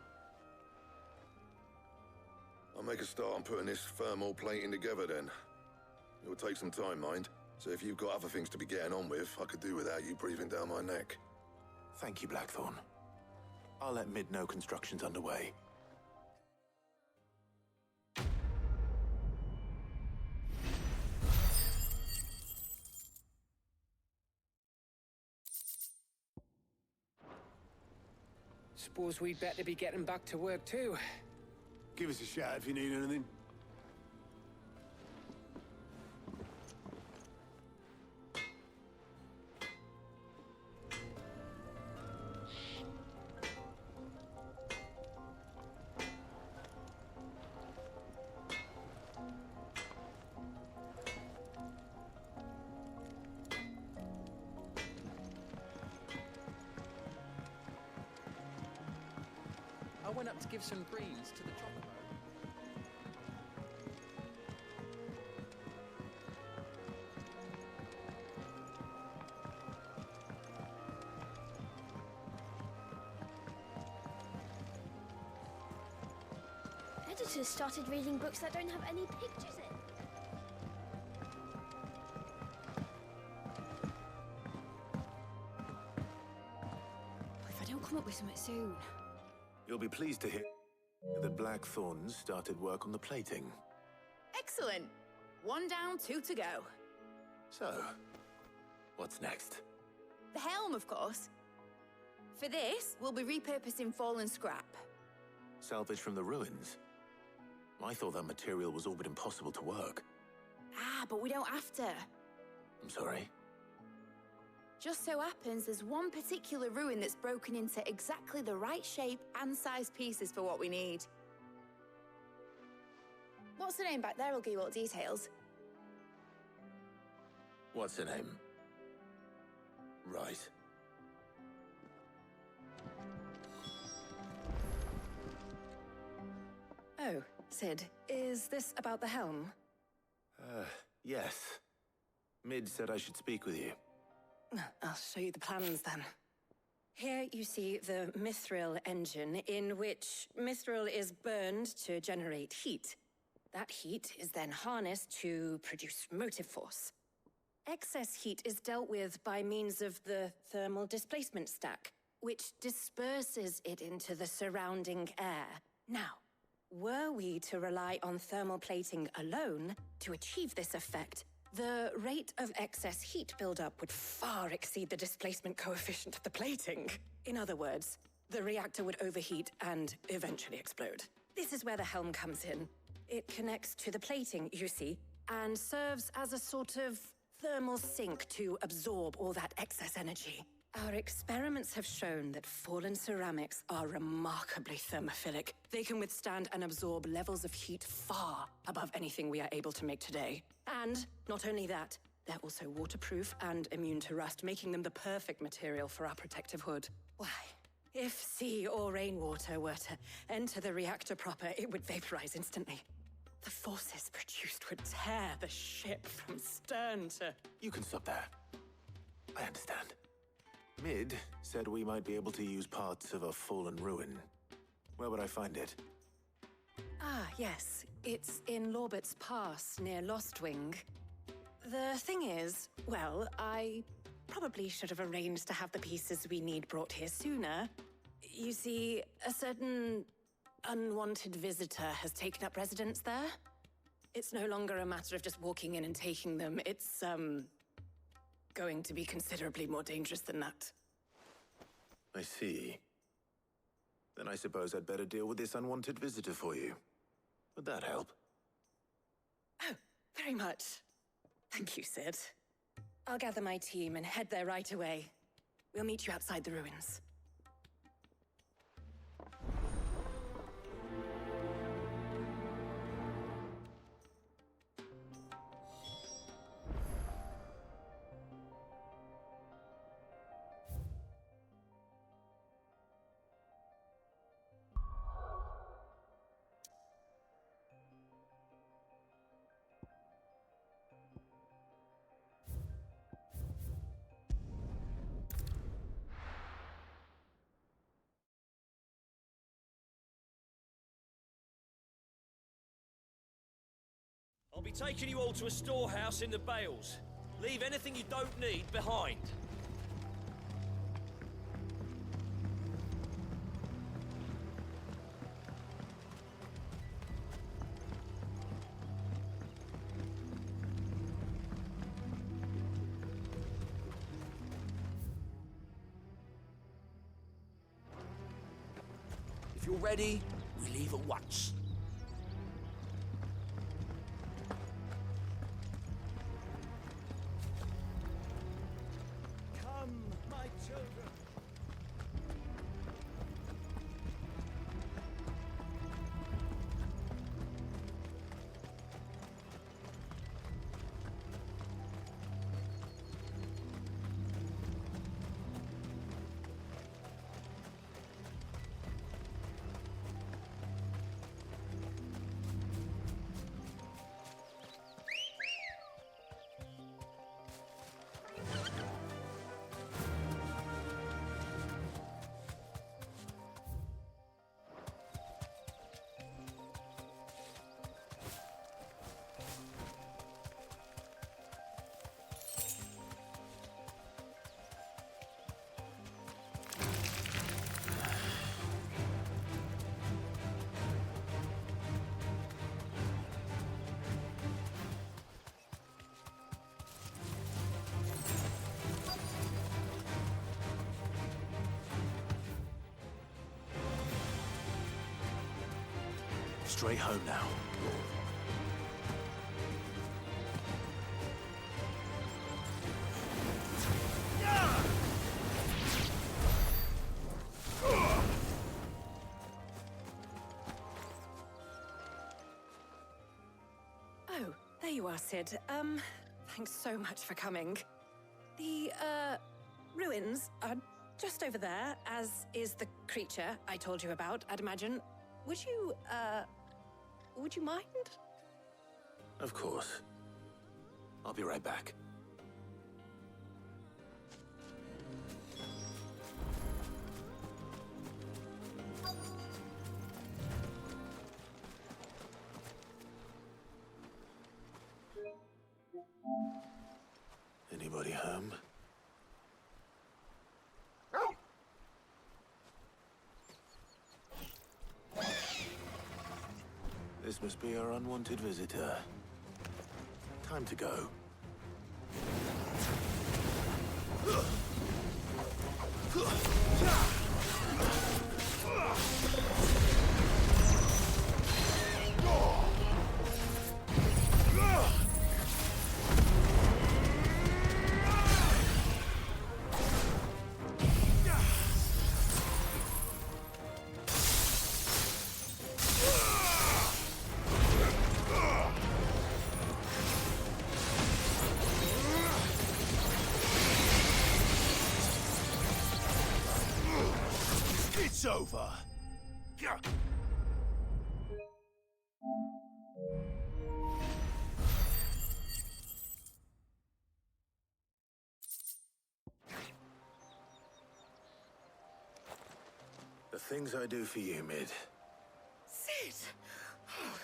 S11: I'll make a start on putting this thermal plating together then. It'll take some time, mind. So if you've got other things to be getting on with, I could do without you breathing down my neck.
S2: Thank you, Blackthorn. I'll let Mid know construction's underway.
S10: Suppose we'd better be getting back to work too.
S1: Give us a shout if you need anything.
S10: I went up to give some greens to the chocobo.
S21: Editors started reading books that don't have any pictures in.
S4: If I don't come up with something soon.
S2: You'll be pleased to hear that Blackthorn started work on the plating.
S7: Excellent. 1 down, 2 to go.
S2: So, what's next?
S7: The helm, of course. For this, we'll be repurposing fallen scrap.
S2: Salvage from the ruins? I thought that material was all but impossible to work.
S7: Ah, but we don't have to.
S2: I'm sorry.
S7: Just so happens there's one particular ruin that's broken into exactly the right shape and size pieces for what we need. What's the name back there? I'll give you all details.
S2: What's her name? Right.
S4: Oh, Sid, is this about the helm?
S2: Yes. Mid said I should speak with you.
S4: I'll show you the plans then. Here you see the Mithril engine, in which Mithril is burned to generate heat. That heat is then harnessed to produce motive force. Excess heat is dealt with by means of the thermal displacement stack, which disperses it into the surrounding air. Now, were we to rely on thermal plating alone to achieve this effect, the rate of excess heat buildup would far exceed the displacement coefficient of the plating. In other words, the reactor would overheat and eventually explode. This is where the helm comes in. It connects to the plating, you see, and serves as a sort of thermal sink to absorb all that excess energy. Our experiments have shown that fallen ceramics are remarkably thermophilic. They can withstand and absorb levels of heat far above anything we are able to make today. And not only that, They're also waterproof and immune to rust, making them the perfect material for our protective hood. Why? If sea or rainwater were to enter the reactor proper, it would vaporize instantly. The forces produced would tear the ship from stern to...
S2: You can stop there. I understand. Mid said we might be able to use parts of a fallen ruin. Where would I find it?
S4: Ah, yes. It's in Lorbert's Pass, near Lostwing. The thing is, well, I probably should have arranged to have the pieces we need brought here sooner. You see, a certain unwanted visitor has taken up residence there. It's no longer a matter of just walking in and taking them. It's, going to be considerably more dangerous than that.
S2: I see. Then I suppose I'd better deal with this unwanted visitor for you. Would that help?
S4: Oh, very much. Thank you, Sid. I'll gather my team and head there right away. We'll meet you outside the ruins.
S6: I'll be taking you all to a storehouse in the Bales. Leave anything you don't need behind. If you're ready, we leave at once.
S2: Straight home now.
S4: Oh, there you are, Sid. Thanks so much for coming. The, ruins are just over there, as is the creature I told you about, I'd imagine. Would you mind?
S2: Of course. I'll be right back. Anybody home? This must be our unwanted visitor. Time to go.
S20: It's over. Gah.
S2: The things I do for you, Mid.
S4: Sid! Oh,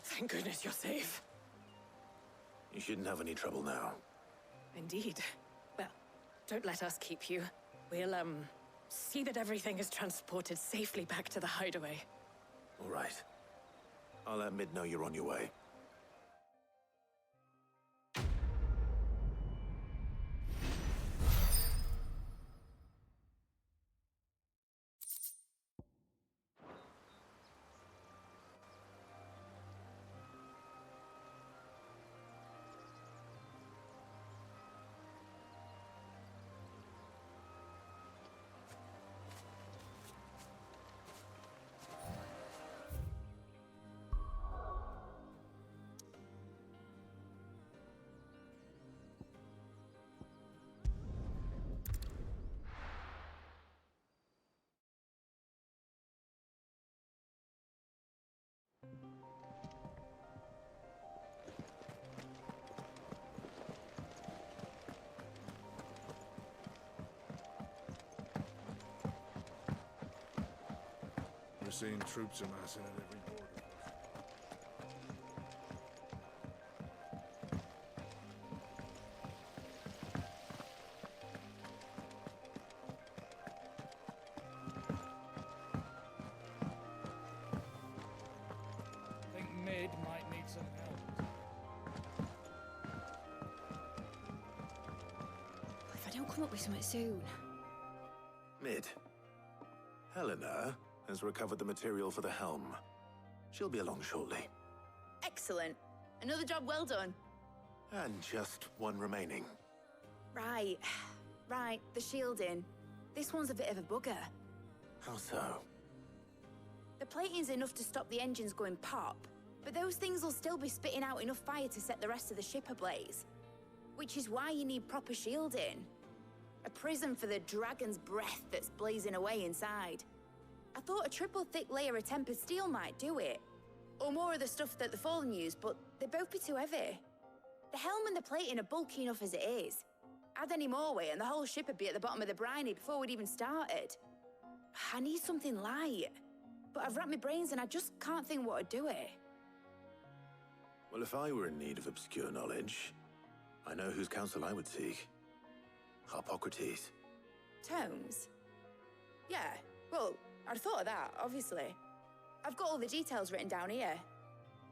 S4: thank goodness you're safe.
S2: You shouldn't have any trouble now.
S4: Indeed. Well, don't let us keep you. We'll, see that everything is transported safely back to the hideaway.
S2: All right. I'll let Mid know you're on your way.
S9: We're seeing troops amassing at every border.
S12: I think Mid might need some help.
S21: If I don't come up with something soon.
S2: Mid. Helena has recovered the material for the helm. She'll be along shortly.
S7: Excellent. Another job well done.
S2: And just one remaining.
S7: Right. Right, the shielding. This one's a bit of a bugger.
S2: How so?
S7: The plating's enough to stop the engines going pop, but those things will still be spitting out enough fire to set the rest of the ship ablaze. Which is why you need proper shielding. A prism for the dragon's breath that's blazing away inside. I thought a triple thick layer of tempered steel might do it. Or more of the stuff that the Fallen use, but they'd both be too heavy. The helm and the plating are bulky enough as it is. Add any more weight and the whole ship would be at the bottom of the briny before we'd even started. I need something light. But I've racked my brains and I just can't think what to do it.
S2: Well, if I were in need of obscure knowledge, I know whose counsel I would seek. Harpocrates.
S7: Tomes? Yeah, well, I'd thought of that, obviously. I've got all the details written down here.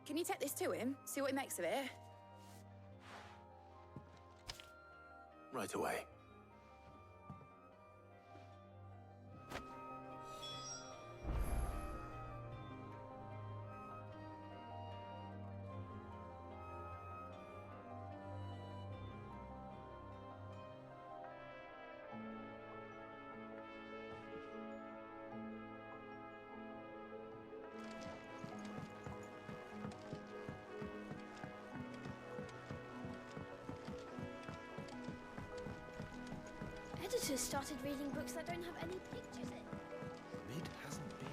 S7: Can you take this to him, see what he makes of it?
S2: Right away.
S21: Editors started reading books that don't have any pictures in.
S13: Mid hasn't been.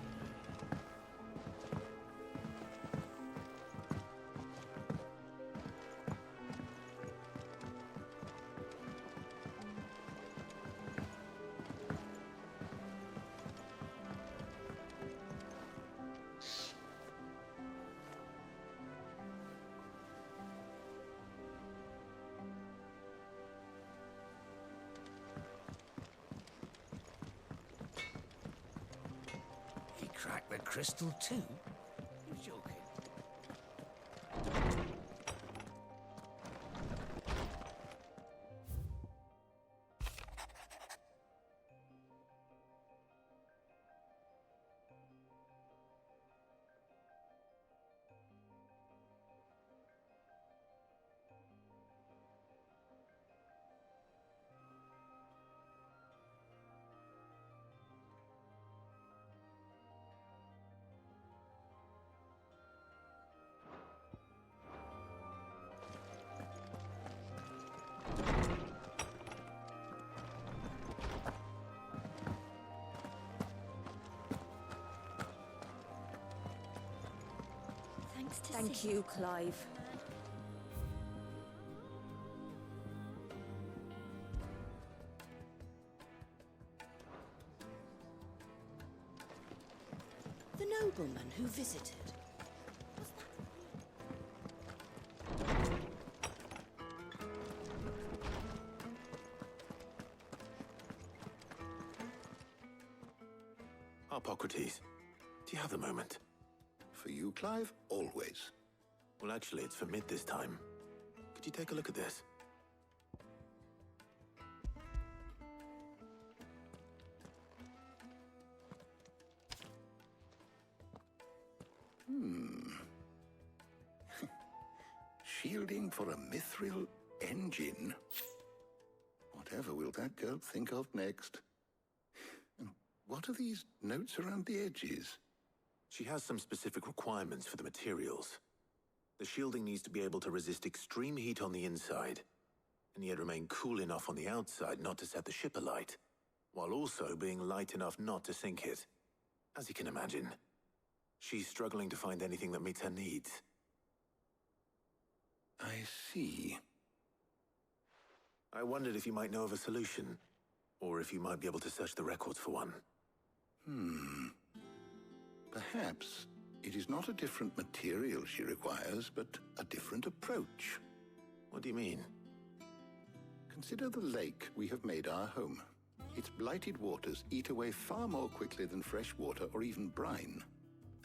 S20: Crack the crystal too? You're joking.
S21: to
S5: Thank
S21: see.
S5: you, Clive.
S16: The nobleman who visited.
S2: Hippocrates, do you have a moment?
S11: For you, Clive? Always.
S2: Well, actually, it's for Mid this time. Could you take a look at this?
S11: Shielding for a mithril engine? Whatever will that girl think of next? And what are these notes around the edges?
S2: She has some specific requirements for the materials. The shielding needs to be able to resist extreme heat on the inside, and yet remain cool enough on the outside not to set the ship alight, while also being light enough not to sink it. As you can imagine, she's struggling to find anything that meets her needs.
S11: I see.
S2: I wondered if you might know of a solution, or if you might be able to search the records for one.
S11: Perhaps it is not a different material she requires, but a different approach.
S2: What do you mean?
S11: Consider the lake we have made our home. Its blighted waters eat away far more quickly than fresh water or even brine,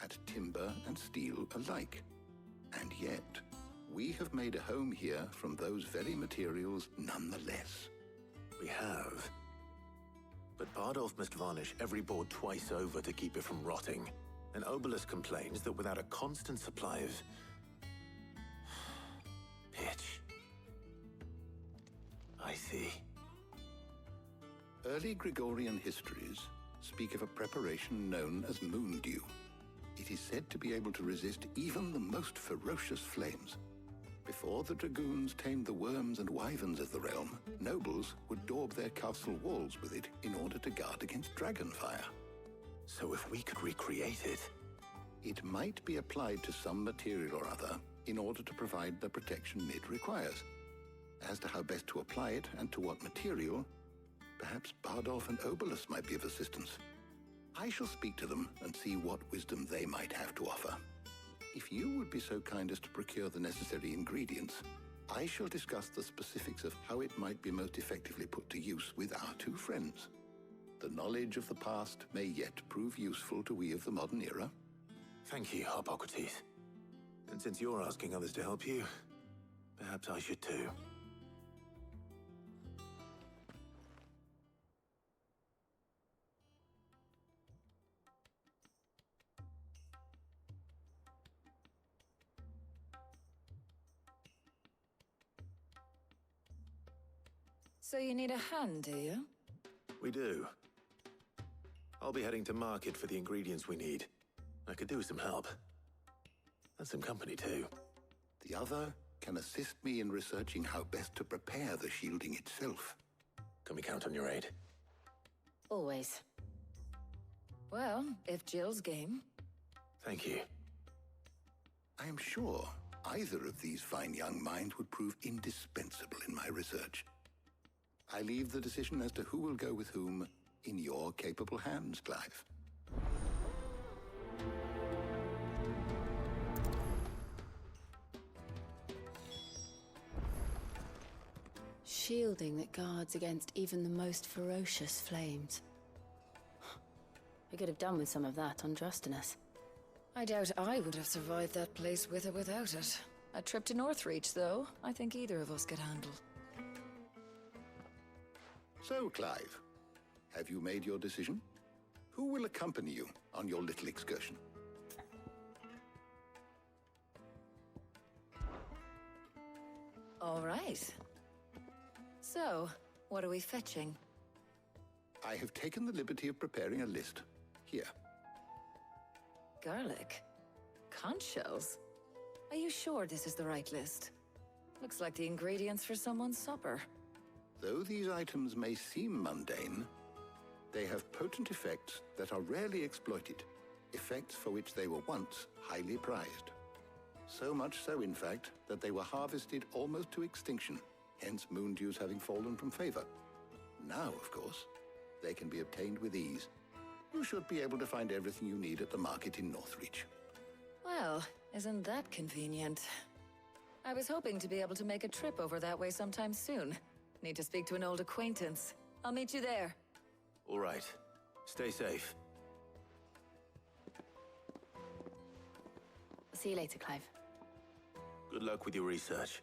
S11: at timber and steel alike. And yet, we have made a home here from those very materials nonetheless.
S2: We have. But Bardolph must varnish every board twice over to keep it from rotting. And Obelus complains that without a constant supply of pitch. I see.
S11: Early Gregorian histories speak of a preparation known as moondew. It is said to be able to resist even the most ferocious flames. Before the dragoons tamed the worms and wyverns of the realm, nobles would daub their castle walls with it in order to guard against dragonfire.
S2: So if we could recreate it...
S11: It might be applied to some material or other in order to provide the protection Mid requires. As to how best to apply it and to what material, perhaps Bardolph and Obelus might be of assistance. I shall speak to them and see what wisdom they might have to offer. If you would be so kind as to procure the necessary ingredients, I shall discuss the specifics of how it might be most effectively put to use with our two friends. The knowledge of the past may yet prove useful to we of the modern era.
S2: Thank you, Hippocrates. And since you're asking others to help you, perhaps I should too.
S5: So you need a hand, do you?
S2: We do. I'll be heading to market for the ingredients we need. I could do with some help. And some company, too.
S11: The other can assist me in researching how best to prepare the shielding itself.
S2: Can we count on your aid?
S5: Always. Well, if Jill's game.
S2: Thank you.
S11: I am sure either of these fine young minds would prove indispensable in my research. I leave the decision as to who will go with whom in your capable hands, Clive.
S7: Shielding that guards against even the most ferocious flames.
S4: We could have done with some of that on Drustinus.
S5: I doubt I would have survived that place with or without it. A trip to Northreach, though, I think either of us could handle.
S11: So, Clive, have you made your decision? Who will accompany you on your little excursion?
S5: All right. So, what are we fetching?
S11: I have taken the liberty of preparing a list. Here.
S5: Garlic? Conch shells? Are you sure this is the right list? Looks like the ingredients for someone's supper.
S11: Though these items may seem mundane, they have potent effects that are rarely exploited, effects for which they were once highly prized.
S8: So much so, in fact, that they were harvested almost to extinction, hence moon dews having fallen from favor. Now, of course, they can be obtained with ease. You should be able to find everything you need at the market in Northreach.
S22: Well, isn't that convenient? I was hoping to be able to make a trip over that way sometime soon. Need to speak to an old acquaintance. I'll meet you there.
S2: All right. Stay safe.
S7: See you later, Clive.
S2: Good luck with your research.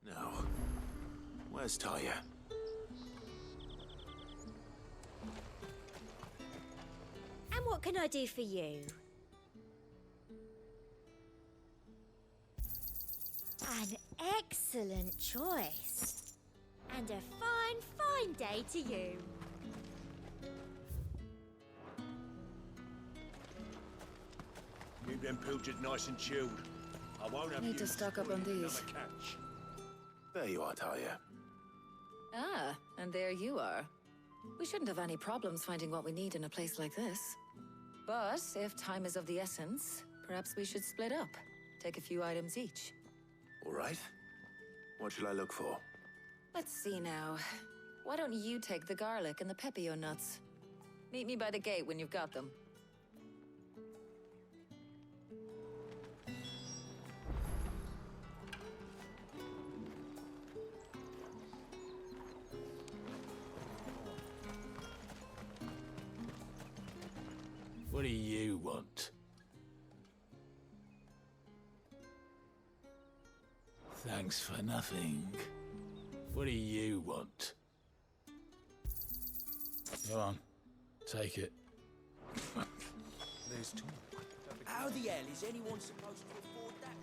S2: Now, where's Talia?
S23: And what can I do for you? An excellent choice. And a fine, fine day to you.
S20: Keep them pilchards nice and chilled. I won't have
S22: Need to
S20: you
S22: stock up on
S20: spoiling
S22: these.
S20: another catch.
S2: There you are, Talia.
S22: Ah, and there you are. We shouldn't have any problems finding what we need in a place like this. But if time is of the essence, perhaps we should split up. Take a few items each.
S2: All right. What shall I look for?
S22: Let's see now. Why don't you take the garlic and the pepio nuts? Meet me by the gate when you've got them.
S1: What do you want? Thanks for nothing. What do you want? Go on, take it.
S19: There's talk. How the hell is anyone supposed to afford that?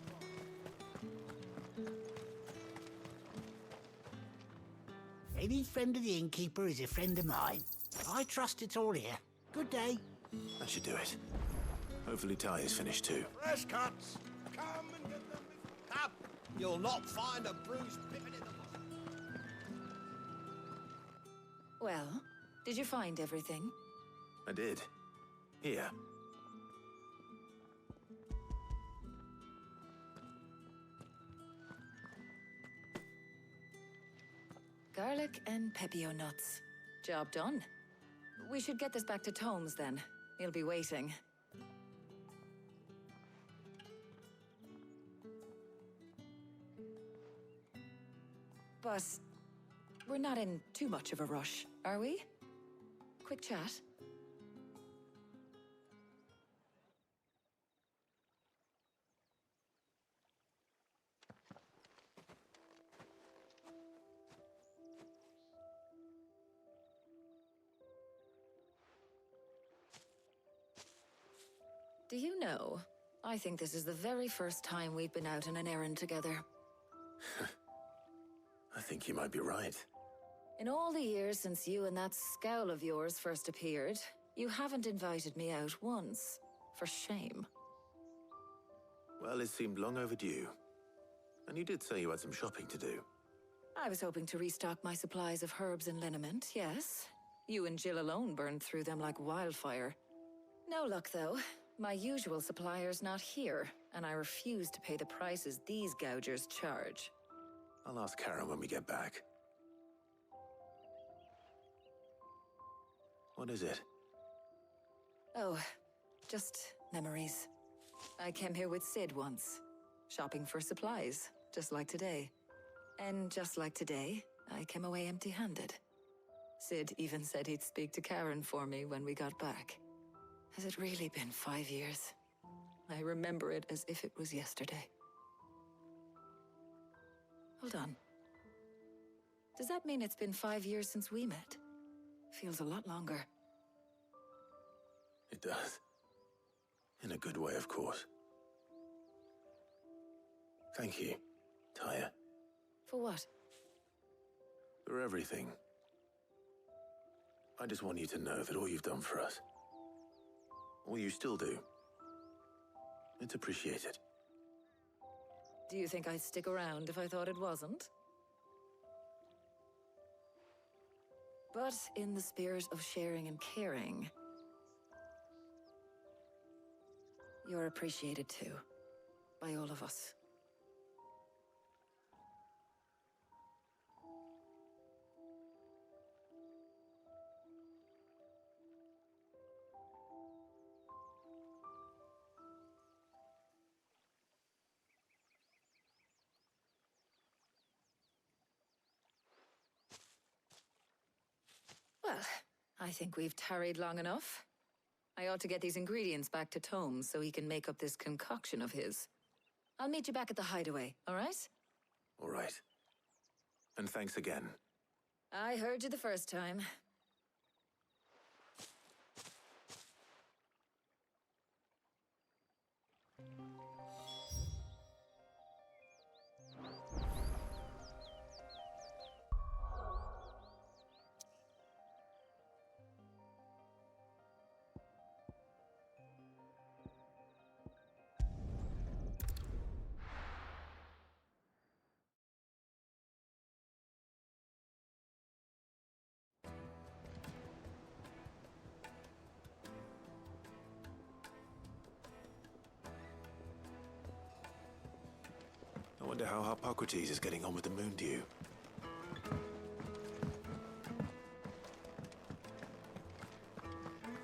S17: Any friend of the innkeeper is a friend of mine. I trust it's all here. Good day.
S2: That should do it. Hopefully Talia's finished too.
S20: Fresh cuts! Come and get them. Come! You'll not find a bruised pippin in the box.
S22: Well, did you find everything?
S2: I did. Here.
S22: Garlic and pepio nuts. Job done. We should get this back to Tomes then. He'll be waiting. But we're not in too much of a rush, are we? Quick chat. Do you know, I think this is the very first time we've been out on an errand together.
S2: I think you might be right.
S22: In all the years since you and that scowl of yours first appeared, you haven't invited me out once. For shame.
S2: Well, it seemed long overdue. And you did say you had some shopping to do.
S22: I was hoping to restock my supplies of herbs and liniment, yes. You and Jill alone burned through them like wildfire. No luck, though. My usual supplier's not here, and I refuse to pay the prices these gougers charge.
S2: I'll ask Karen when we get back. What is it?
S22: Oh, just memories. I came here with Sid once, shopping for supplies, just like today. And just like today, I came away empty-handed. Sid even said he'd speak to Karen for me when we got back. Has it really been 5 years? I remember it as if it was yesterday. Hold on. Does that mean it's been 5 years since we met? Feels a lot longer.
S2: It does. In a good way, of course. Thank you, Taya.
S22: For what?
S2: for everything. I just want you to know that all you've done for us, all you still do, it's appreciated.
S22: Do you think I'd stick around if I thought it wasn't? But in the spirit of sharing and caring, you're appreciated too, by all of us. Well, I think we've tarried long enough. I ought to get these ingredients back to Tomes so he can make up this concoction of his. I'll meet you back at the hideaway, all right?
S2: All right. And thanks again.
S22: I heard you the first time.
S2: I wonder how Harpocrates is getting on with the Moondew.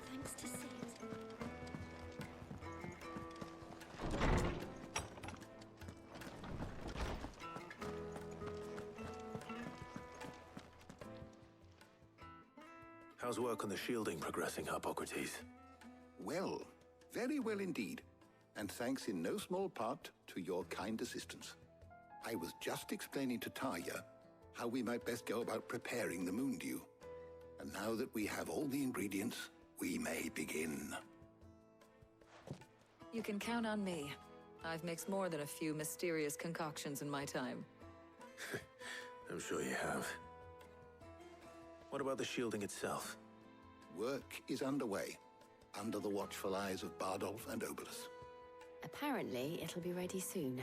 S23: Thanks to Sid.
S2: How's work on the shielding progressing, Harpocrates?
S8: Well, very well indeed. And thanks in no small part to your kind assistance. I was just explaining to Tarja how we might best go about preparing the Moondew. And now that we have all the ingredients, we may begin.
S22: You can count on me. I've mixed more than a few mysterious concoctions in my time.
S2: I'm sure you have. What about the shielding itself?
S8: Work is underway, under the watchful eyes of Bardolph and Obolus.
S4: Apparently, it'll be ready soon.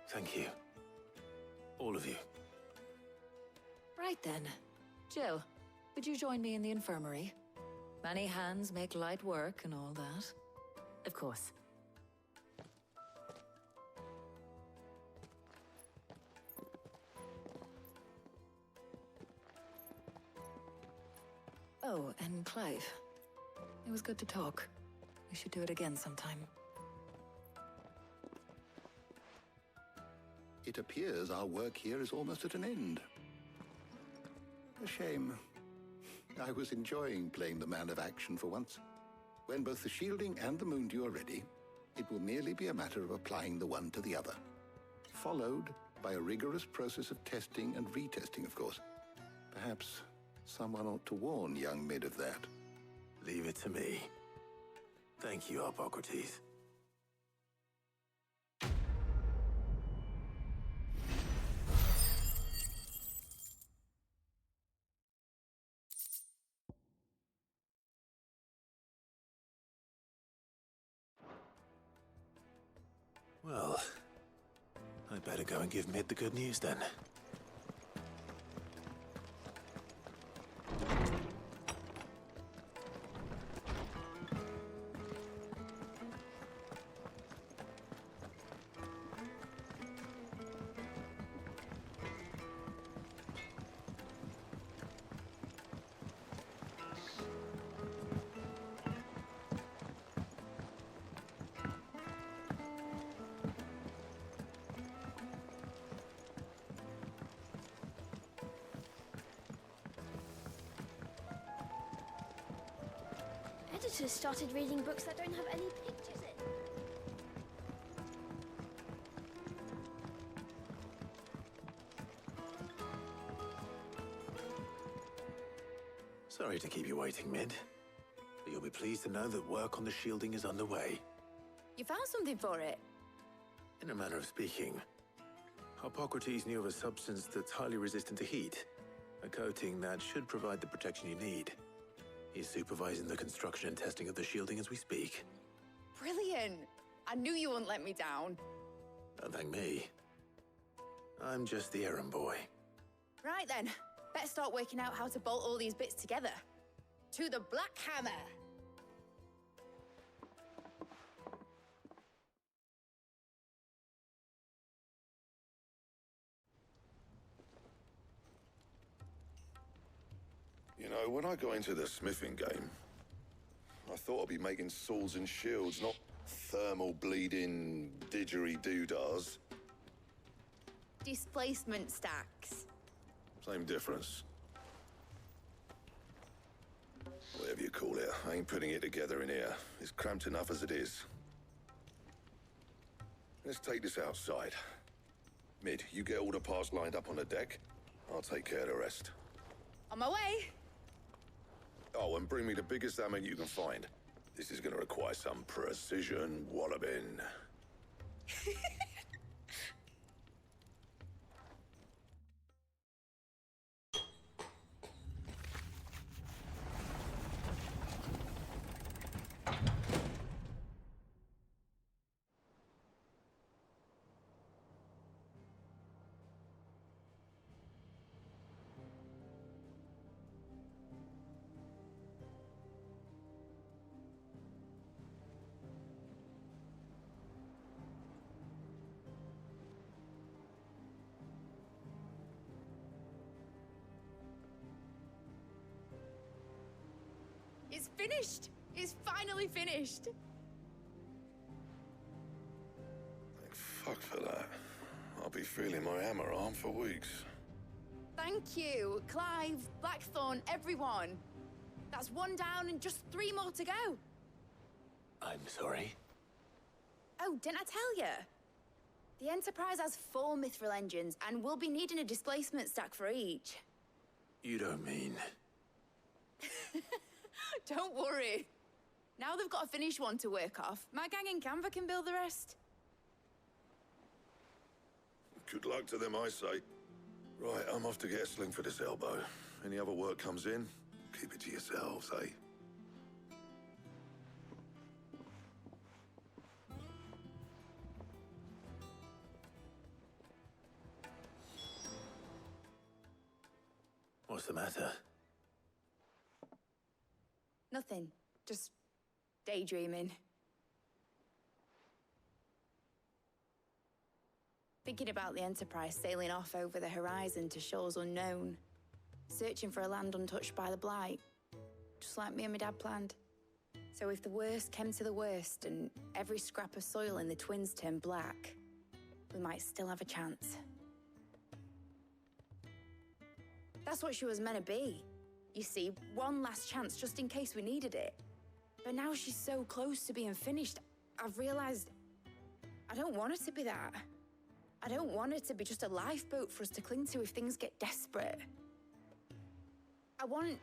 S2: Thank you. All of you.
S22: Right then. Jill, would you join me in the infirmary? Many hands make light work and all that.
S4: Of course.
S22: Oh, and Clive. It was good to talk. We should do it again sometime.
S8: It appears our work here is almost at an end. A shame. I was enjoying playing the man of action for once. When both the shielding and the Moondew are ready, it will merely be a matter of applying the one to the other. Followed by a rigorous process of testing and retesting, of course. Perhaps someone ought to warn young Mid of that.
S2: Leave it to me. Thank you, Harpocrates. Well, I'd better go and give Mid the good news then.
S21: Editors started reading books that don't have any pictures in.
S2: Sorry to keep you waiting, Mid. But you'll be pleased to know that work on the shielding is underway.
S7: You found something for it?
S2: In a manner of speaking, Harpocrates knew of a substance that's highly resistant to heat. A coating that should provide the protection you need. He's supervising the construction and testing of the shielding as we speak.
S7: Brilliant! I knew you wouldn't let me down.
S2: Don't thank me. I'm just the errand boy.
S7: Right then, better start working out how to bolt all these bits together. To the Black Hammer!
S11: You know, when I got into the smithing game, I thought I'd be making swords and shields, not thermal bleeding didgeridoo-dahs.
S7: Displacement stacks.
S11: Same difference. Whatever you call it, I ain't putting it together in here. It's cramped enough as it is. Let's take this outside. Mid, you get all the parts lined up on the deck. I'll take care of the rest.
S7: On my way!
S11: Oh, and bring me the biggest hammer you can find. This is gonna require some precision walloping.
S7: It's finished! It's finally finished!
S11: Thank fuck for that. I'll be feeling my hammer arm for weeks.
S7: Thank you, Clive, Blackthorn, everyone. That's one down and just 3 more to go.
S2: I'm sorry.
S7: Oh, didn't I tell you? The Enterprise has 4 mithril engines, and we'll be needing a displacement stack for each.
S2: You don't mean...
S7: Don't worry. Now they've got a finished one to work off. My gang in Canva can build the rest.
S11: Good luck to them, I say. Right, I'm off to get a sling for this elbow. Any other work comes in, keep it to yourselves, eh?
S2: What's the matter?
S7: Nothing. Just daydreaming. Thinking about the Enterprise sailing off over the horizon to shores unknown. Searching for a land untouched by the Blight. Just like me and my dad planned. So if the worst came to the worst and every scrap of soil in the Twins turned black, we might still have a chance. That's what she was meant to be. You see, one last chance just in case we needed it. But now she's so close to being finished, I've realized I don't want her to be that. I don't want her to be just a lifeboat for us to cling to if things get desperate. I want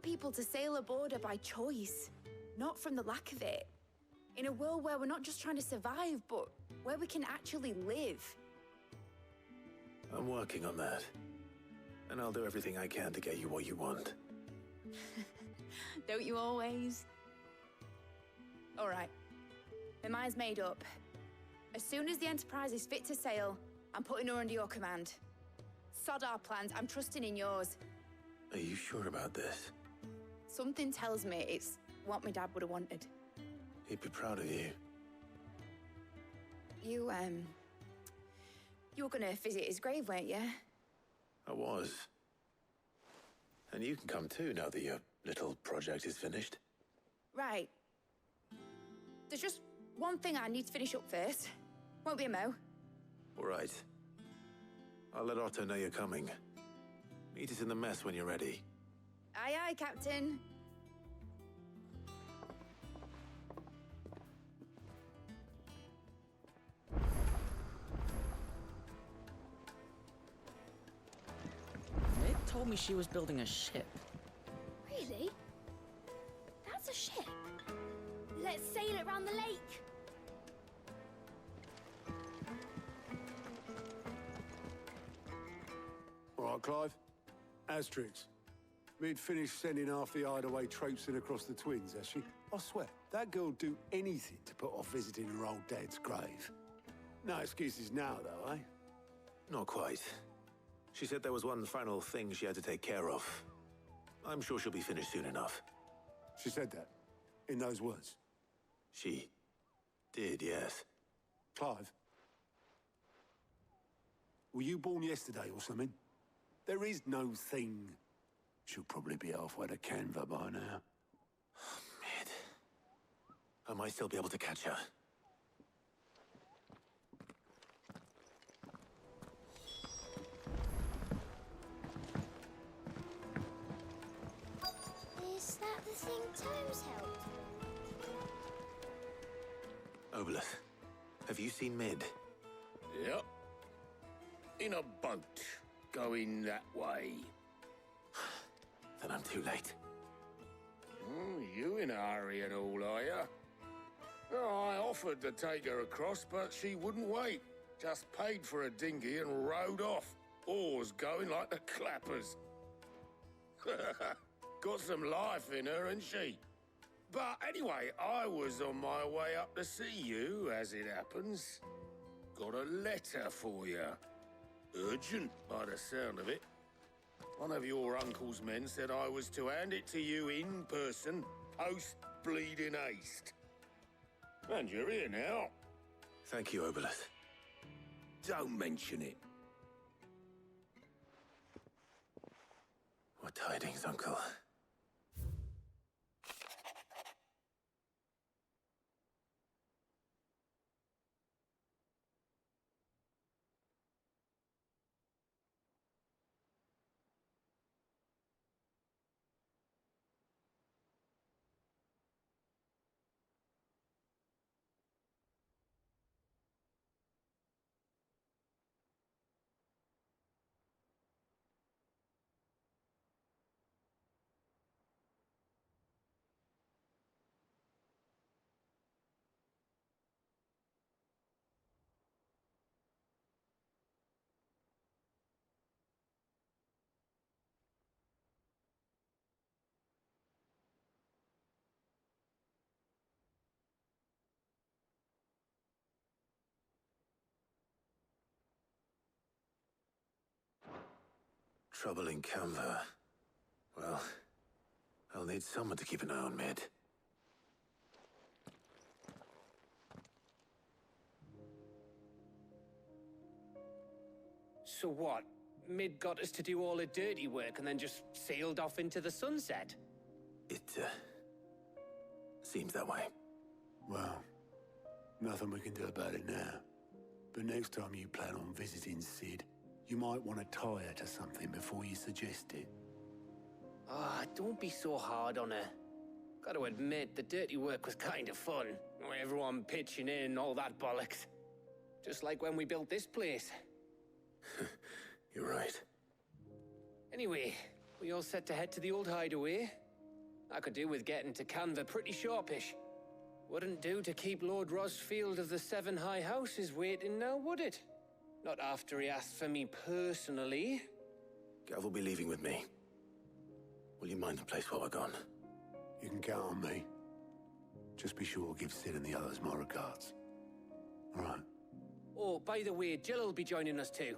S7: people to sail aboard her by choice, not from the lack of it. In a world where we're not just trying to survive, but where we can actually live.
S2: I'm working on that. And I'll do everything I can to get you what you want.
S7: Don't you always? All right. My mind's made up. As soon as the Enterprise is fit to sail, I'm putting her under your command. Sod our plans, I'm trusting in yours.
S2: Are you sure about this?
S7: Something tells me it's what my dad would have wanted.
S2: He'd be proud of you.
S7: You were gonna visit his grave, weren't you?
S2: I was. And you can come too now that your little project is finished.
S7: Right. There's just one thing I need to finish up first. Won't be a mo.
S2: All right. I'll let Otto know you're coming. Meet us in the mess when you're ready.
S7: Aye, aye, Captain.
S3: Mid told me she was building a ship.
S21: Really? That's a ship. Let's sail it around the lake.
S1: All Right, Clive? Asterix. Mid finished sending half the hideaway traipsing across the twins, has she? I swear, that girl'd do anything to put off visiting her old dad's grave. No excuses now, though, eh?
S2: Not quite. She said there was one final thing she had to take care of. I'm sure she'll be finished soon enough.
S1: She said that? In those words?
S2: She did, yes.
S1: Clive? Were you born yesterday or something? There is no thing. She'll probably be halfway to Canva by now.
S2: Mid. I might still be able to catch her.
S21: Is that the thing Tomes held?
S2: Obolus, have you seen Mid?
S14: Yep. In a boat, going that way.
S2: Then I'm too late.
S14: Oh, you in a hurry and all, are you? Oh, I offered to take her across, but she wouldn't wait. Just paid for a dinghy and rowed off. Oars going like the clappers. Got some life in her, ain't she? But anyway, I was on my way up to see you, as it happens. Got a letter for you. Urgent, by the sound of it. One of your uncle's men said I was to hand it to you in person, post-bleeding haste. And you're here now.
S2: Thank you, Obolus.
S14: Don't mention it.
S2: What tidings, Uncle? Trouble in Canva. Well, I'll need someone to keep an eye on Mid.
S10: So what? Mid got us to do all the dirty work and then just sailed off into the sunset?
S2: It, seems that way.
S1: Well, nothing we can do about it now. But next time you plan on visiting Sid, you might want to tie her to something before you suggest it.
S10: Ah, don't be so hard on her. Gotta admit, the dirty work was kind of fun. Everyone pitching in and all that bollocks. Just like when we built this place.
S2: You're right.
S10: Anyway, we all set to head to the old hideaway. I could do with getting to Canva pretty sharpish. Wouldn't do to keep Lord Rosfield of the Seven High Houses waiting now, would it? Not after he asked for me personally.
S2: Gav will be leaving with me. Will you mind the place while we're gone?
S1: You can count on me. Just be sure to give Sid and the others my regards. All right.
S10: Oh, by the way, Jill will be joining us too.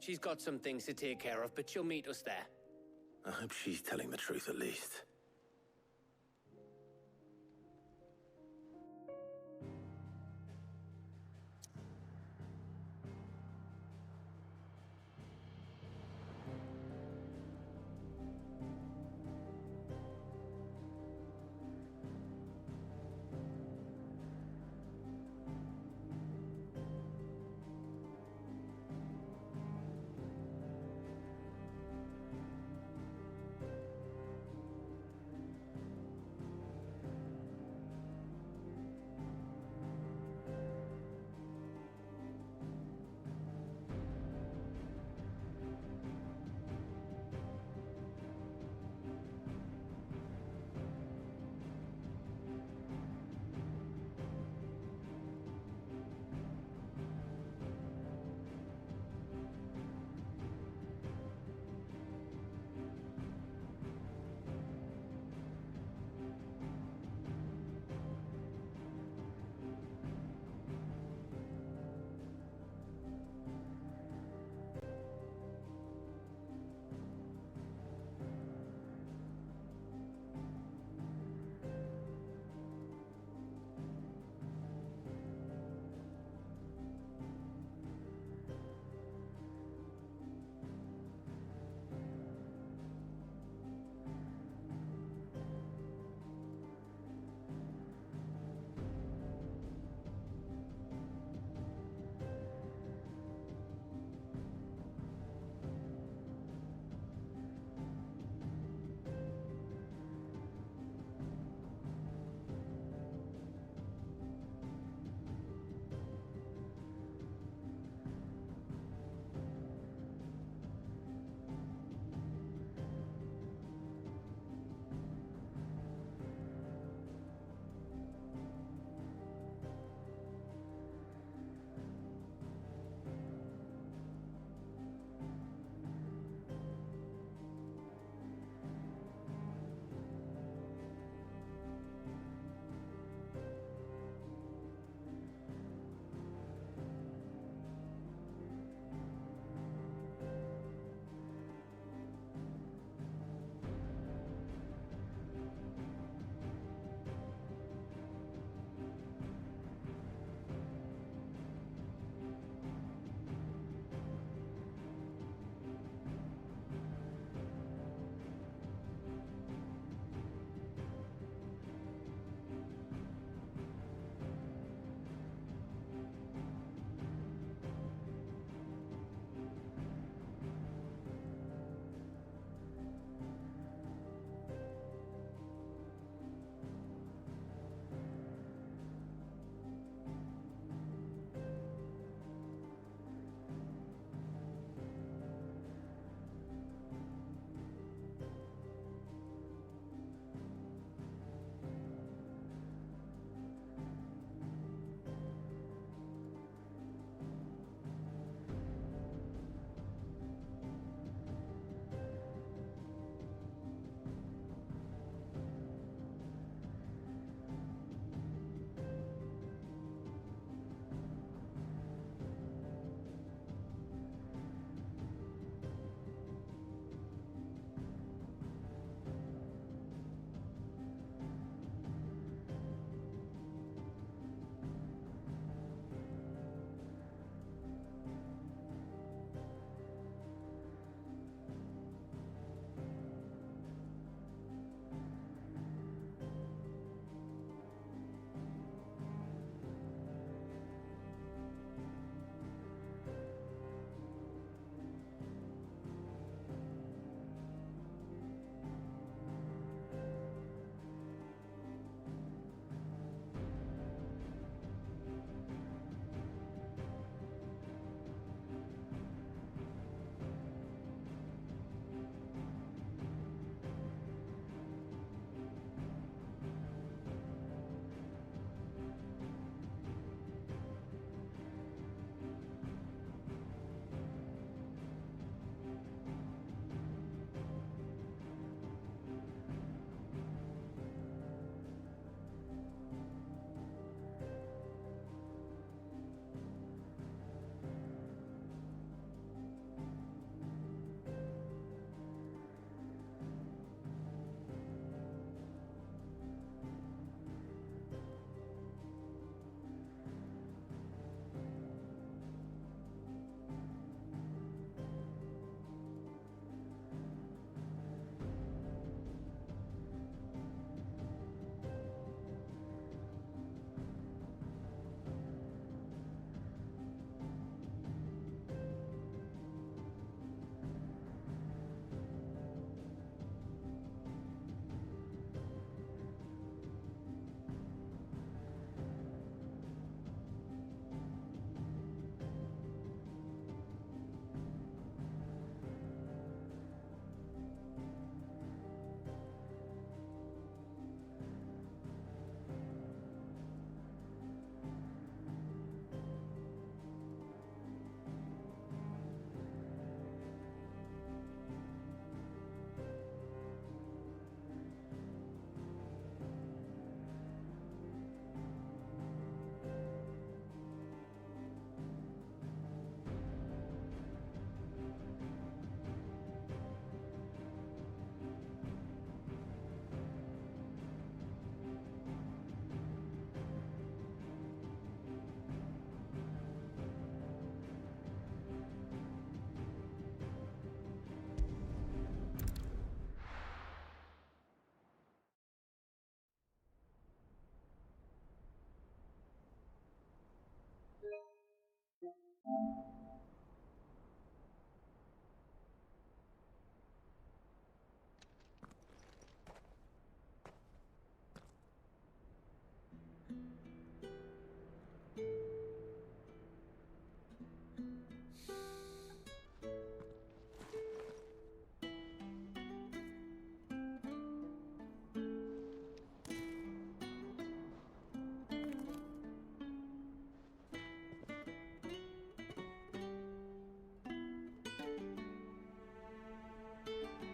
S10: She's got some things to take care of, but she'll meet us there.
S2: I hope she's telling the truth at least.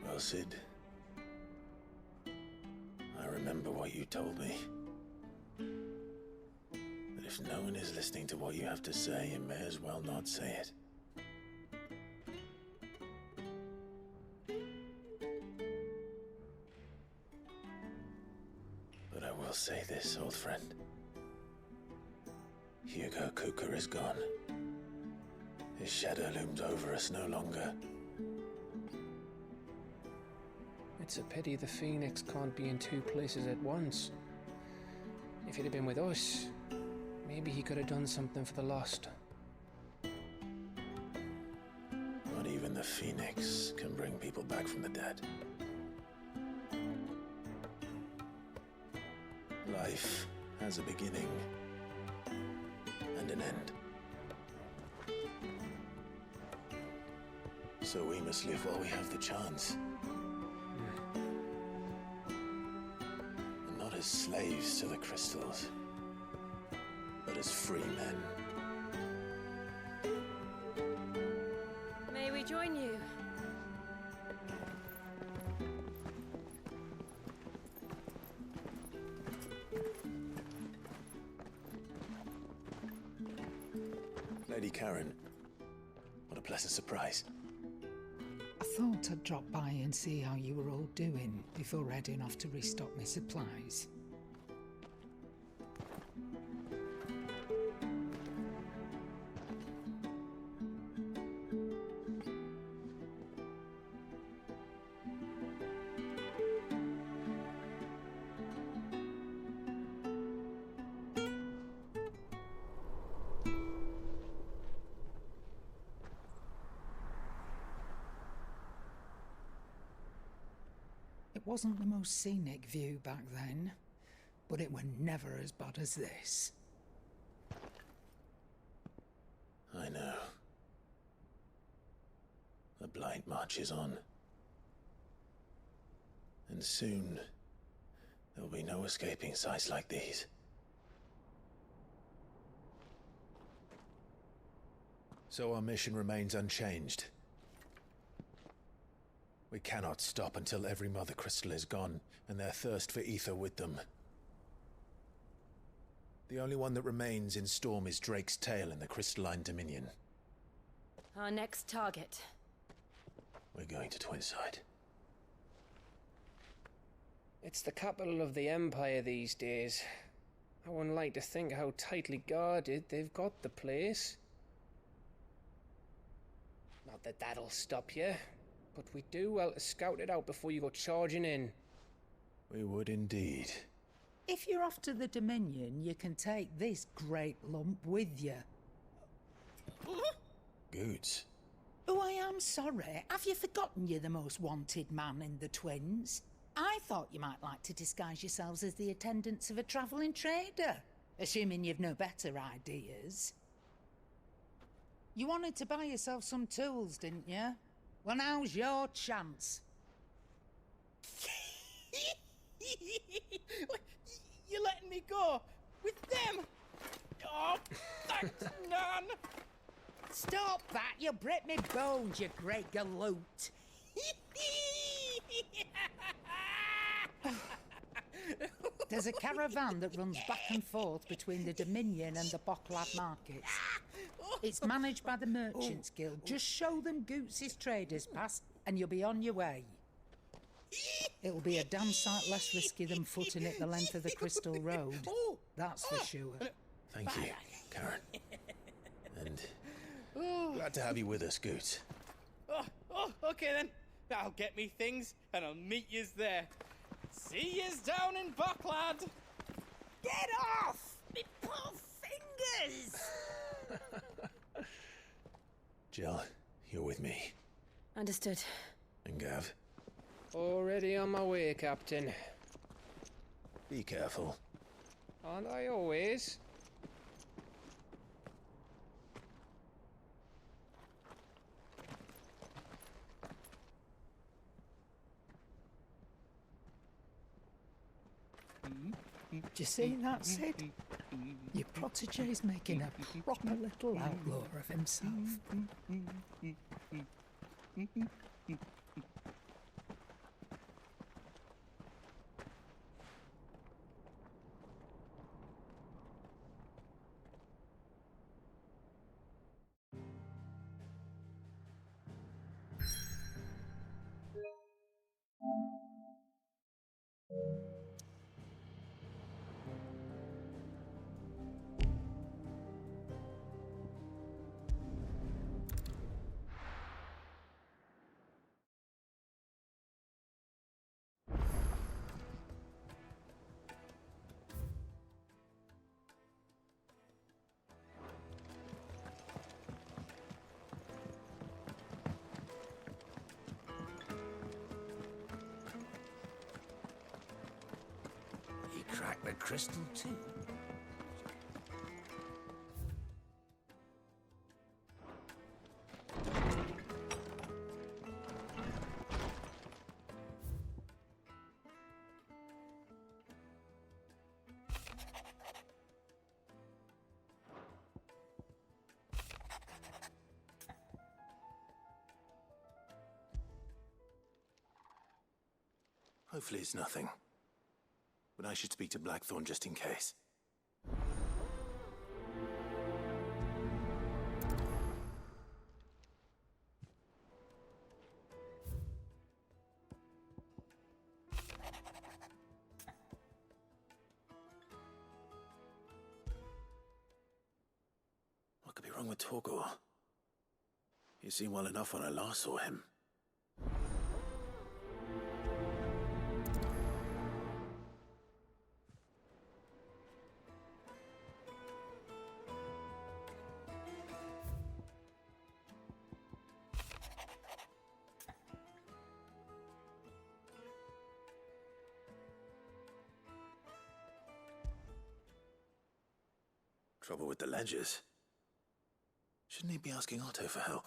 S2: Well, Sid, I remember what you told me. But if no one is listening to what you have to say, you may as well not say it. But I will say this, old friend. Hugo Kuka is gone. His shadow looms over us no longer.
S10: It's a pity the Phoenix can't be in two places at once. If he'd have been with us, maybe he could have done something for the lost.
S2: Not even the Phoenix can bring people back from the dead. Life has a beginning and an end. So we must live while we have the chance. And not as slaves to the crystals, but as free men.
S4: May we join you?
S2: Lady Karen, what a pleasant surprise.
S6: I thought I'd drop by and see how you were all doing before heading off to restock my supplies. It wasn't the most scenic view back then, but it were never as bad as this.
S2: I know. The Blight marches on. And soon, there will be no escaping sights like these. So our mission remains unchanged. We cannot stop until every Mother Crystal is gone, and their thirst for ether with them. The only one that remains in Storm is Drake's Tail in the Crystalline Dominion.
S4: Our next target.
S2: We're going to Twinside.
S10: It's the capital of the Empire these days. I wouldn't like to think how tightly guarded they've got the place. Not that that'll stop you, but we do well to scout it out before you go charging in.
S2: We would indeed.
S6: If you're off to the Dominion, you can take this great lump with you.
S2: Goods.
S6: Oh, I am sorry. Have you forgotten you're the most wanted man in the Twins? I thought you might like to disguise yourselves as the attendants of a travelling trader, assuming you've no better ideas. You wanted to buy yourself some tools, didn't you? Well, now's your chance.
S15: You're letting me go? With them? Oh, thanks, Nan!
S6: Stop that! You'll break me bones, you great galoot! There's a caravan that runs back and forth between the Dominion and the Bocklad markets. It's managed by the Merchants Guild. Just show them Goots' traders pass and you'll be on your way. It'll be a damn sight less risky than footing it the length of the Crystal Road. That's for sure.
S2: Thank you, Karen. And glad to have you with us, Goots.
S15: Okay then. I'll get me things and I'll meet yous there. See yous down in Bocklad.
S16: Get off! Me poor fingers!
S2: Jill, you're with me.
S4: Understood.
S2: And Gav?
S10: Already on my way, Captain.
S2: Be careful.
S10: Aren't I always?
S6: Do you see that, Sid? Your protege's making a proper little outlaw of himself.
S17: He cracked the crystal too.
S2: Hopefully it's nothing. But I should speak to Blackthorn just in case. What could be wrong with Torgor? He seemed well enough when I last saw him. Trouble with the ledgers. Shouldn't he be asking Otto for help?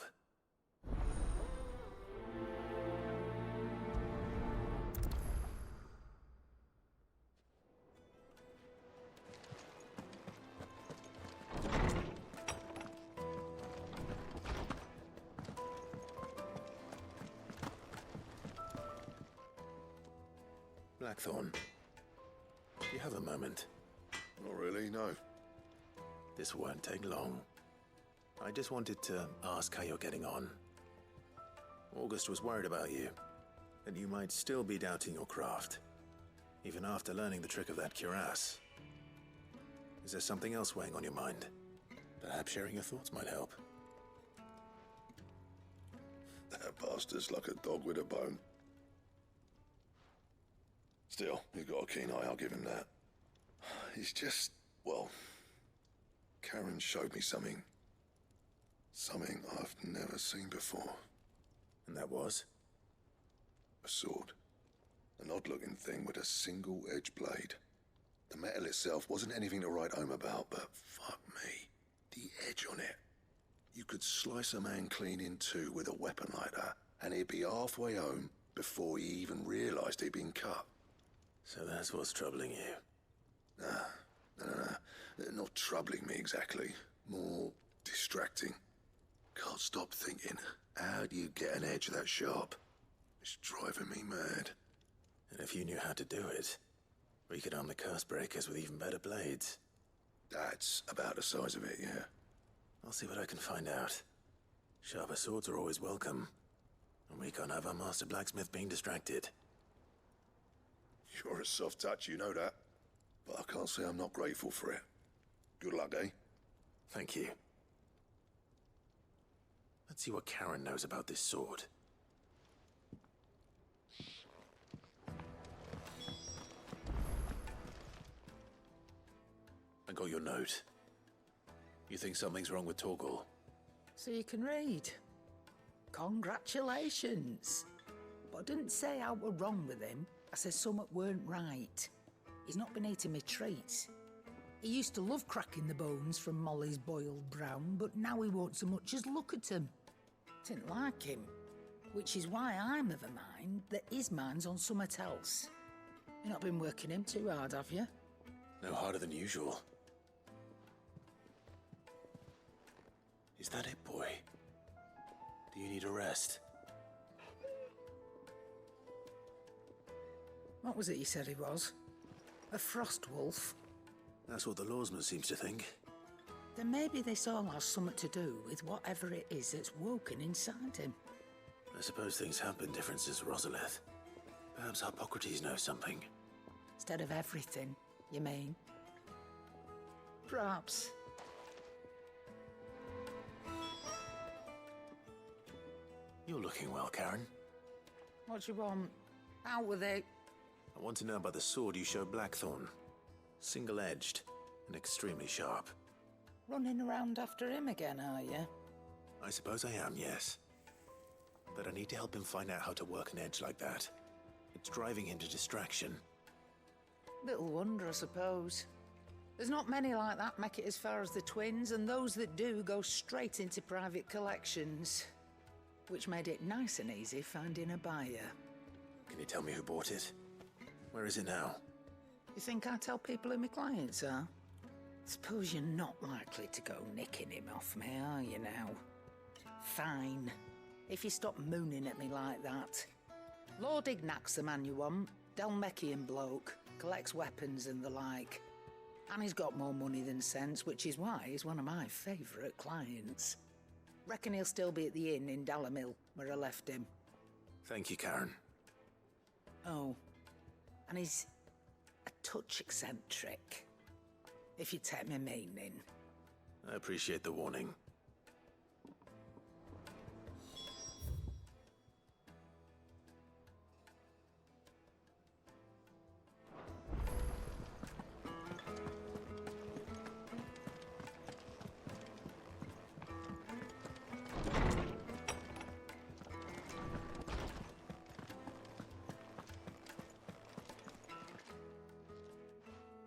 S2: Blackthorn, do you have a moment?
S11: Not really, no.
S2: This won't take long. I just wanted to ask how you're getting on. August was worried about you, that you might still be doubting your craft, even after learning the trick of that cuirass. Is there something else weighing on your mind? Perhaps sharing your thoughts might help.
S11: That bastard's like a dog with a bone. Still, you've got a keen eye, I'll give him that. He's just, well, Karen showed me something. Something I've never seen before.
S2: And that was?
S11: A sword. An odd-looking thing with a single-edged blade. The metal itself wasn't anything to write home about, but fuck me. The edge on it. You could slice a man clean in two with a weapon like that, and he'd be halfway home before he even realized he'd been cut.
S2: So that's what's troubling you?
S11: No. Not troubling me exactly. More distracting. Can't stop thinking, how do you get an edge that sharp? It's driving me mad.
S2: And if you knew how to do it, we could arm the curse breakers with even better blades.
S11: That's about the size of it, yeah.
S2: I'll see what I can find out. Sharper swords are always welcome. And we can't have our master blacksmith being distracted.
S11: You're a soft touch, you know that. But I can't say I'm not grateful for it. Good luck, eh?
S2: Thank you. Let's see what Karen knows about this sword. I got your note. You think something's wrong with Torgor?
S6: So you can read. Congratulations. But I didn't say I were wrong with him. I said something weren't right. He's not been eating me treats. He used to love cracking the bones from Molly's boiled brown, but now he won't so much as look at them. Didn't like him. Which is why I'm of a mind that his mind's on something else. You've not been working him too hard, have you?
S2: No harder than usual. Is that it, boy? Do you need a rest?
S6: What was it you said he was? A frost wolf?
S2: That's what the lawsman seems to think.
S6: Then maybe this all has something to do with whatever it is that's woken inside him.
S2: I suppose things have been different since Rosalith. Perhaps Hippocrates knows something.
S6: Instead of everything, you mean? Perhaps.
S2: You're looking well, Karen.
S6: What do you want? Out with it.
S2: I want to know about the sword you showed Blackthorn. Single-edged and extremely sharp.
S6: Running around after him again, are you?
S2: I suppose I am, yes. But I need to help him find out how to work an edge like that. It's driving him to distraction.
S6: Little wonder, I suppose. There's not many like that make it as far as the twins, and those that do go straight into private collections. Which made it nice and easy finding a buyer.
S2: Can you tell me who bought it? Where is it now?
S6: You think I tell people who my clients are? Suppose you're not likely to go nicking him off me, are you now? Fine. If you stop mooning at me like that. Lord Ignac's the man you want. Dalmekian bloke. Collects weapons and the like. And he's got more money than sense, which is why he's one of my favourite clients. Reckon he'll still be at the inn in Dalamil, where I left him.
S2: Thank you, Karen.
S6: Oh, and he's a touch eccentric, if you take my meaning.
S2: I appreciate the warning.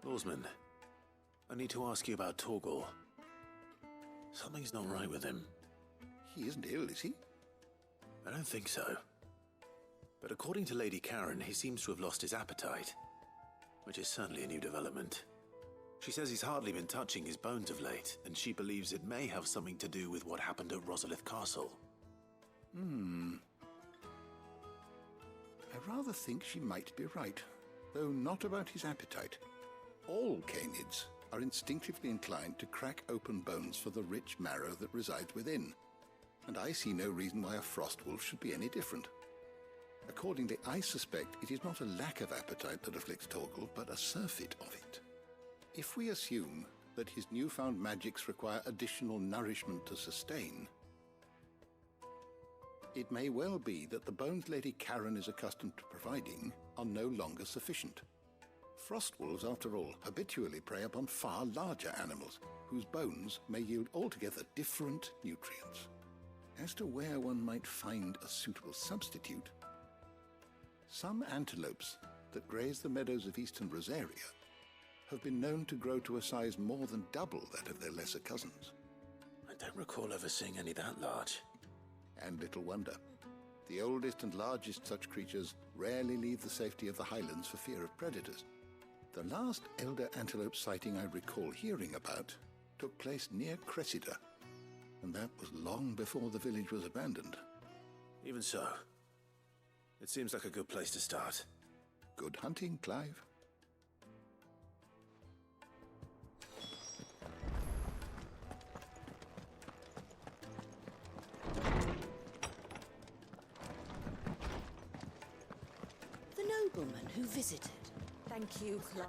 S2: Lawsman, I need to ask you about Torgal. Something's not right with him.
S8: He isn't ill, is he?
S2: I don't think so. But according to Lady Karen, he seems to have lost his appetite, which is certainly a new development. She says he's hardly been touching his bones of late, and she believes it may have something to do with what happened at Rosalith Castle.
S8: I rather think she might be right, though not about his appetite. All canids are instinctively inclined to crack open bones for the rich marrow that resides within, and I see no reason why a frost wolf should be any different. Accordingly, I suspect it is not a lack of appetite that afflicts Torgal, but a surfeit of it. If we assume that his newfound magics require additional nourishment to sustain, it may well be that the bones Lady Karen is accustomed to providing are no longer sufficient. Frost wolves, after all, habitually prey upon far larger animals, whose bones may yield altogether different nutrients. As to where one might find a suitable substitute, some antelopes that graze the meadows of eastern Rosaria have been known to grow to a size more than double that of their lesser cousins.
S2: I don't recall ever seeing any that large.
S8: And little wonder. The oldest and largest such creatures rarely leave the safety of the highlands for fear of predators. The last elder antelope sighting I recall hearing about took place near Cressida, and that was long before the village was abandoned.
S2: Even so, it seems like a good place to start.
S8: Good hunting, Clive.
S16: The nobleman who visited.
S3: Thank you, Clive.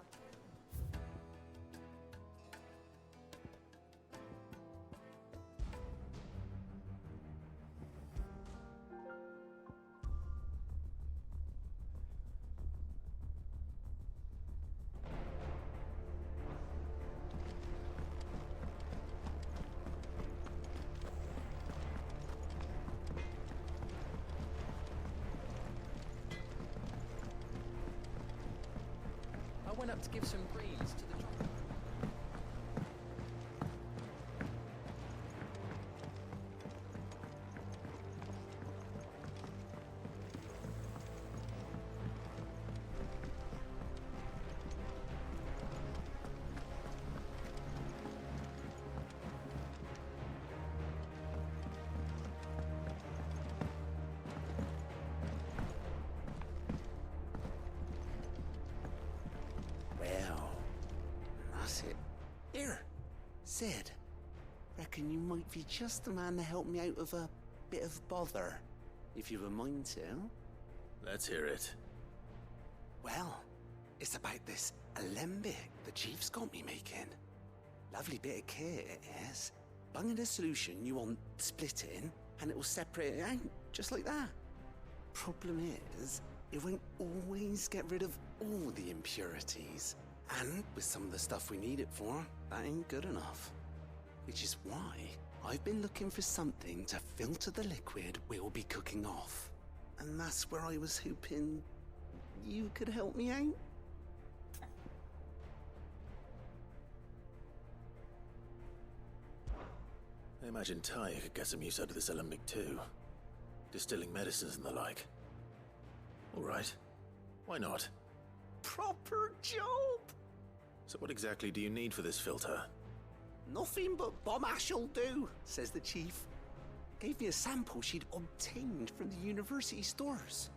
S3: went up to give some greens to the...
S9: Well, that's it. Here, Sid. Reckon you might be just the man to help me out of a bit of bother, if you've a mind to.
S2: Let's hear it.
S9: Well, it's about this alembic the chief's got me making. Lovely bit of kit it is. Bung in a solution you want splitting, and it will separate it out, just like that. Problem is, it won't always get rid of all the impurities. And with some of the stuff we need it for, that ain't good enough. Which is why I've been looking for something to filter the liquid we'll be cooking off. And that's where I was hoping you could help me out.
S2: I imagine Ty could get some use out of this alembic too. Distilling medicines and the like. All right. Why not?
S9: Proper job!
S2: So what exactly do you need for this filter?
S9: Nothing but bomb ash'll do, says the chief. Gave me a sample she'd obtained from the university stores.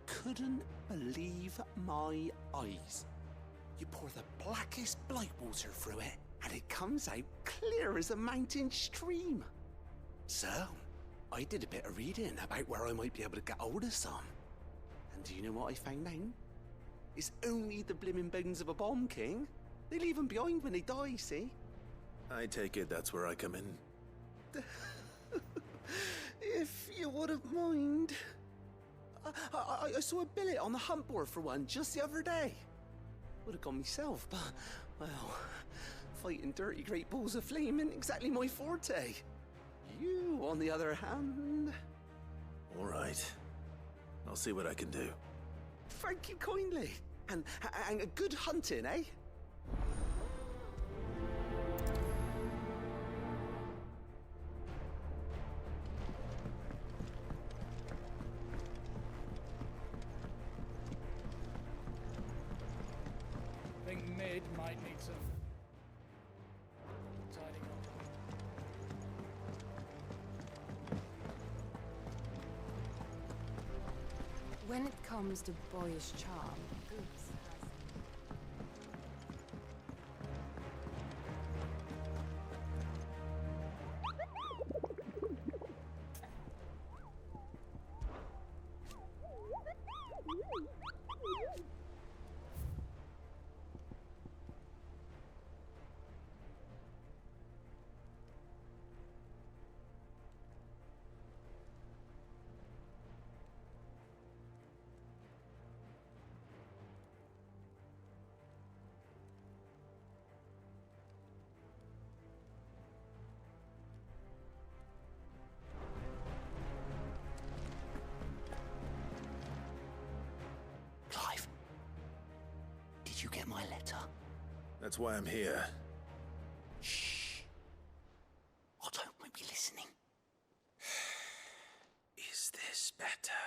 S9: Couldn't believe my eyes. You pour the blackest blight water through it, and it comes out clear as a mountain stream. So, I did a bit of reading about where I might be able to get hold of some. And do you know what I found out? It's only the blimmin' bones of a bomb king. They leave them behind when they die, see?
S2: I take it that's where I come in.
S9: If you wouldn't mind. I saw a billet on the hunt board for one just the other day. Would have gone myself, but, well, fighting dirty great balls of flame isn't exactly my forte. You, on the other hand...
S2: All right. I'll see what I can do.
S9: Thank you kindly. And a good hunting, eh?
S12: Think Mid might need some tidying up.
S4: When it comes to boyish charm, Goose
S9: Clive, did you get my letter?
S2: That's why I'm here.
S9: Shh. Otto might be listening.
S2: Is this better?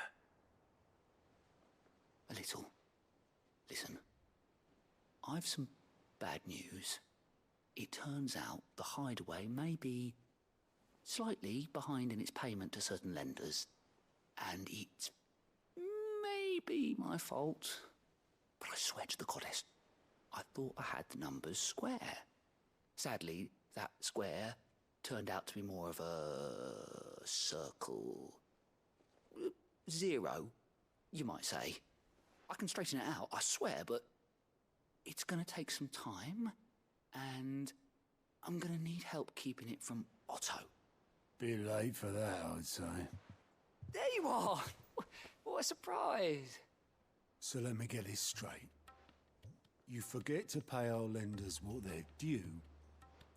S9: A little. Listen, I've some bad news. It turns out the Hideaway may be slightly behind in its payment to certain lenders, and it's maybe my fault. But I swear to the goddess, I thought I had the numbers square. Sadly, that square turned out to be more of a circle. Zero, you might say. I can straighten it out, I swear, but it's gonna take some time, and I'm gonna need help keeping it from Otto.
S1: Bit late for that, I'd say.
S9: There you are! What a surprise!
S1: So let me get this straight. You forget to pay our lenders what they're due,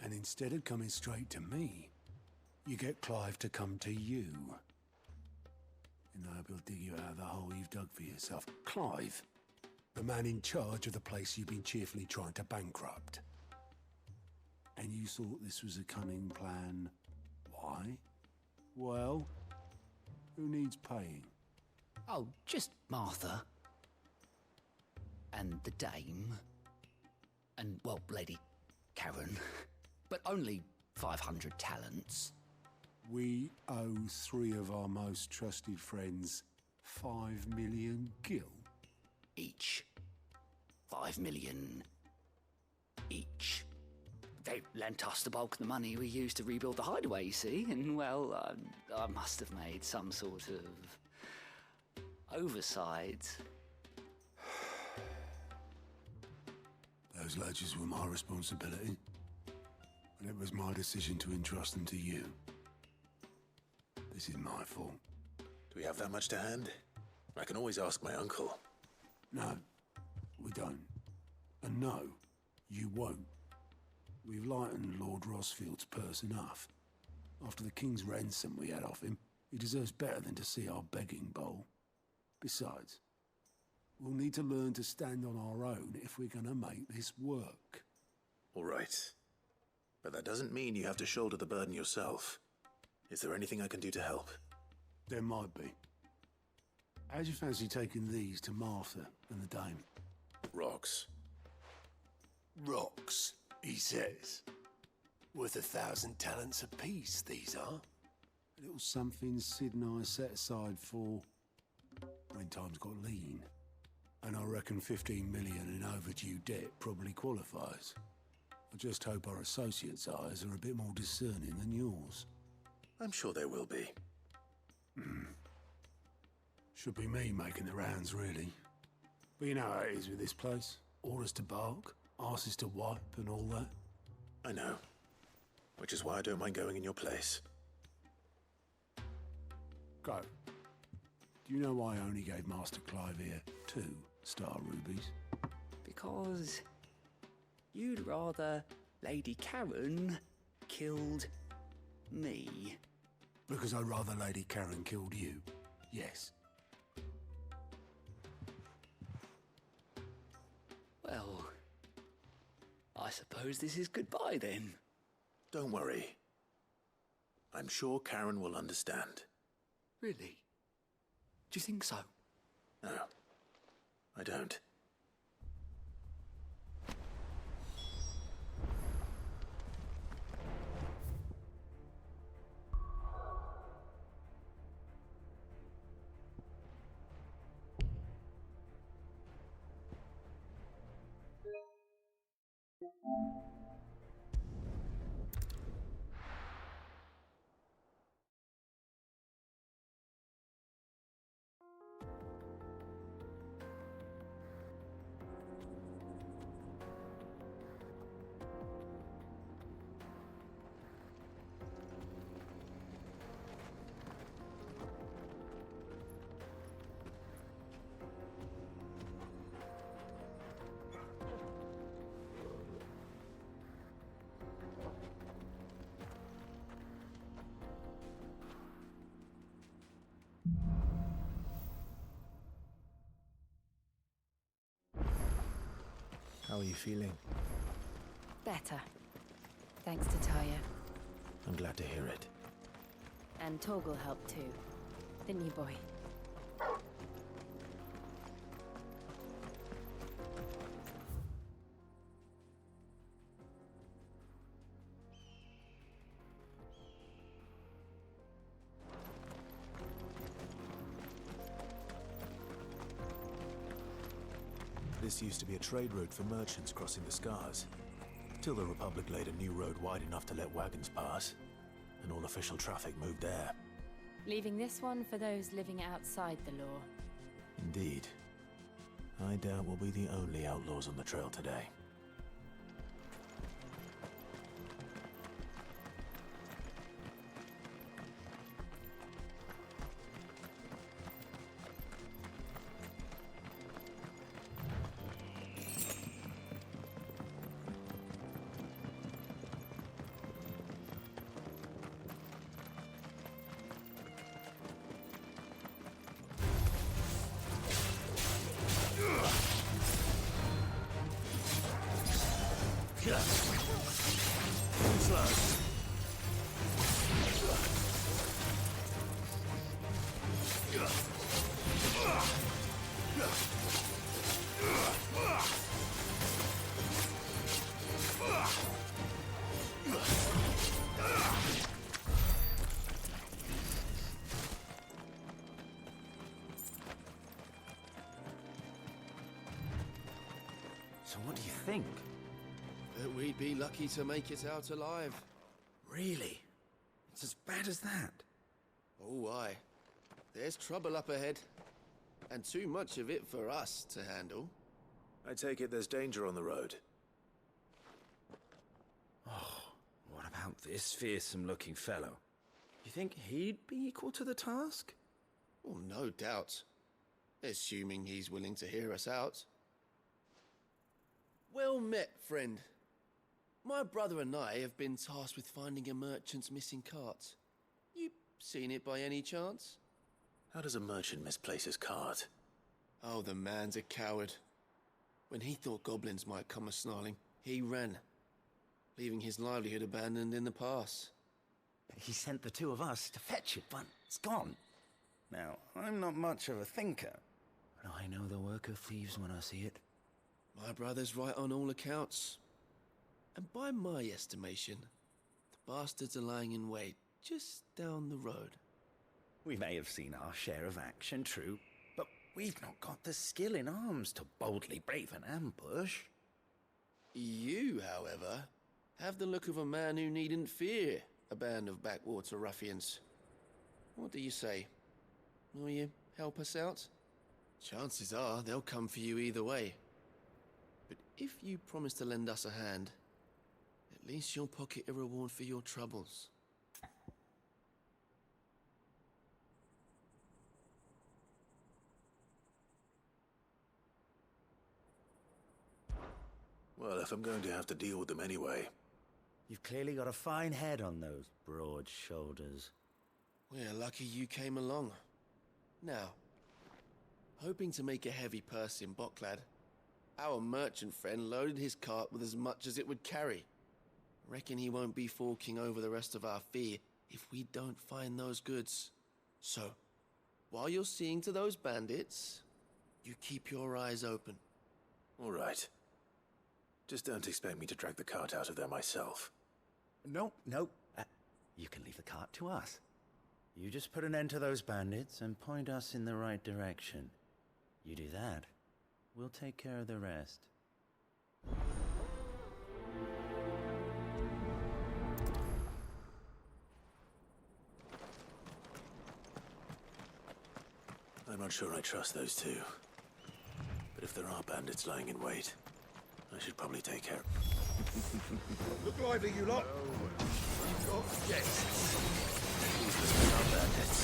S1: and instead of coming straight to me, you get Clive to come to you. In the hope he'll dig you out of the hole you've dug for yourself. Clive, The man in charge of the place you've been cheerfully trying to bankrupt. And you thought this was a cunning plan. Why? Well, who needs paying?
S5: Oh, just Martha. And the dame. And, well, Lady Karen. But only 500 talents.
S1: We owe 3 of our most trusted friends 5 million gil.
S5: Each. 5 million each. They lent us the bulk of the money we used to rebuild the hideaway, you see, and, well, I must have made some sort of oversight.
S1: Those ledgers were my responsibility, and it was my decision to entrust them to you. This is my fault.
S2: Do we have that much to hand? I can always ask my uncle.
S1: No, we don't. And no, you won't. We've lightened Lord Rosfield's purse enough. After the king's ransom we had off him, he deserves better than to see our begging bowl. Besides, we'll need to learn to stand on our own if we're gonna make this work.
S2: All right. But that doesn't mean you have to shoulder the burden yourself. Is there anything I can do to help?
S1: There might be. How'd you fancy taking these to Martha and the dame?
S2: Rocks.
S1: Rocks, he says. Worth 1,000 talents apiece, these are. A little something Sid and I set aside for when times got lean. And I reckon 15 million in overdue debt probably qualifies. I just hope our associates' eyes are a bit more discerning than yours.
S2: I'm sure they will be.
S1: Should be me making the rounds, really. But you know how it is with this place. Orders to bark, arses to wipe, and all that.
S2: I know. Which is why I don't mind going in your place.
S1: Go. Do you know why I only gave Master Clive here 2 star rubies?
S5: Because you'd rather Lady Karen killed me.
S1: Because I'd rather Lady Karen killed you. Yes.
S5: Well, I suppose this is goodbye then.
S2: Don't worry. I'm sure Karen will understand.
S5: Really? Do you think so?
S2: No, I don't. How are you feeling?
S4: Better. Thanks to Taya.
S2: I'm glad to hear it.
S4: And Torgal helped too. Didn't you, boy?
S2: This used to be a trade route for merchants crossing the Scars. Till the Republic laid a new road wide enough to let wagons pass, and all official traffic moved there.
S4: Leaving this one for those living outside the law.
S2: Indeed. I doubt we'll be the only outlaws on the trail today.
S13: So what do you think?
S18: That we'd be lucky to make it out alive.
S13: Really? It's as bad as that?
S18: Oh, aye. There's trouble up ahead. And too much of it for us to handle.
S2: I take it there's danger on the road.
S13: Oh, what about this fearsome-looking fellow? You think he'd be equal to the task?
S18: Oh, no doubt. Assuming he's willing to hear us out. Well met, friend. My brother and I have been tasked with finding a merchant's missing cart. You seen it by any chance?
S2: How does a merchant misplace his cart?
S18: Oh, the man's a coward. When he thought goblins might come a-snarling, he ran, leaving his livelihood abandoned in the pass.
S13: He sent the two of us to fetch it, but it's gone. Now, I'm not much of a thinker, but I know the work of thieves when I see it.
S18: My brother's right on all accounts. And by my estimation, the bastards are lying in wait just down the road.
S13: We may have seen our share of action, true, but we've not got the skill in arms to boldly brave an ambush.
S18: You, however, have the look of a man who needn't fear a band of backwater ruffians. What do you say? Will you help us out? Chances are they'll come for you either way. But if you promise to lend us a hand, at least you'll pocket a reward for your troubles.
S2: Well, if I'm going to have to deal with them anyway.
S13: You've clearly got a fine head on those broad shoulders.
S18: We're lucky you came along. Now, hoping to make a heavy purse in Boklad, our merchant friend loaded his cart with as much as it would carry. Reckon he won't be forking over the rest of our fee if we don't find those goods. So, while you're seeing to those bandits, you keep your eyes open.
S2: All right. Just don't expect me to drag the cart out of there myself.
S13: No. You can leave the cart to us. You just put an end to those bandits and point us in the right direction. You do that, we'll take care of the rest.
S2: I'm not sure I trust those two. But if there are bandits lying in wait, I should probably take care.
S20: Look lively, you lot. You've got guests.
S2: These must be our bandits.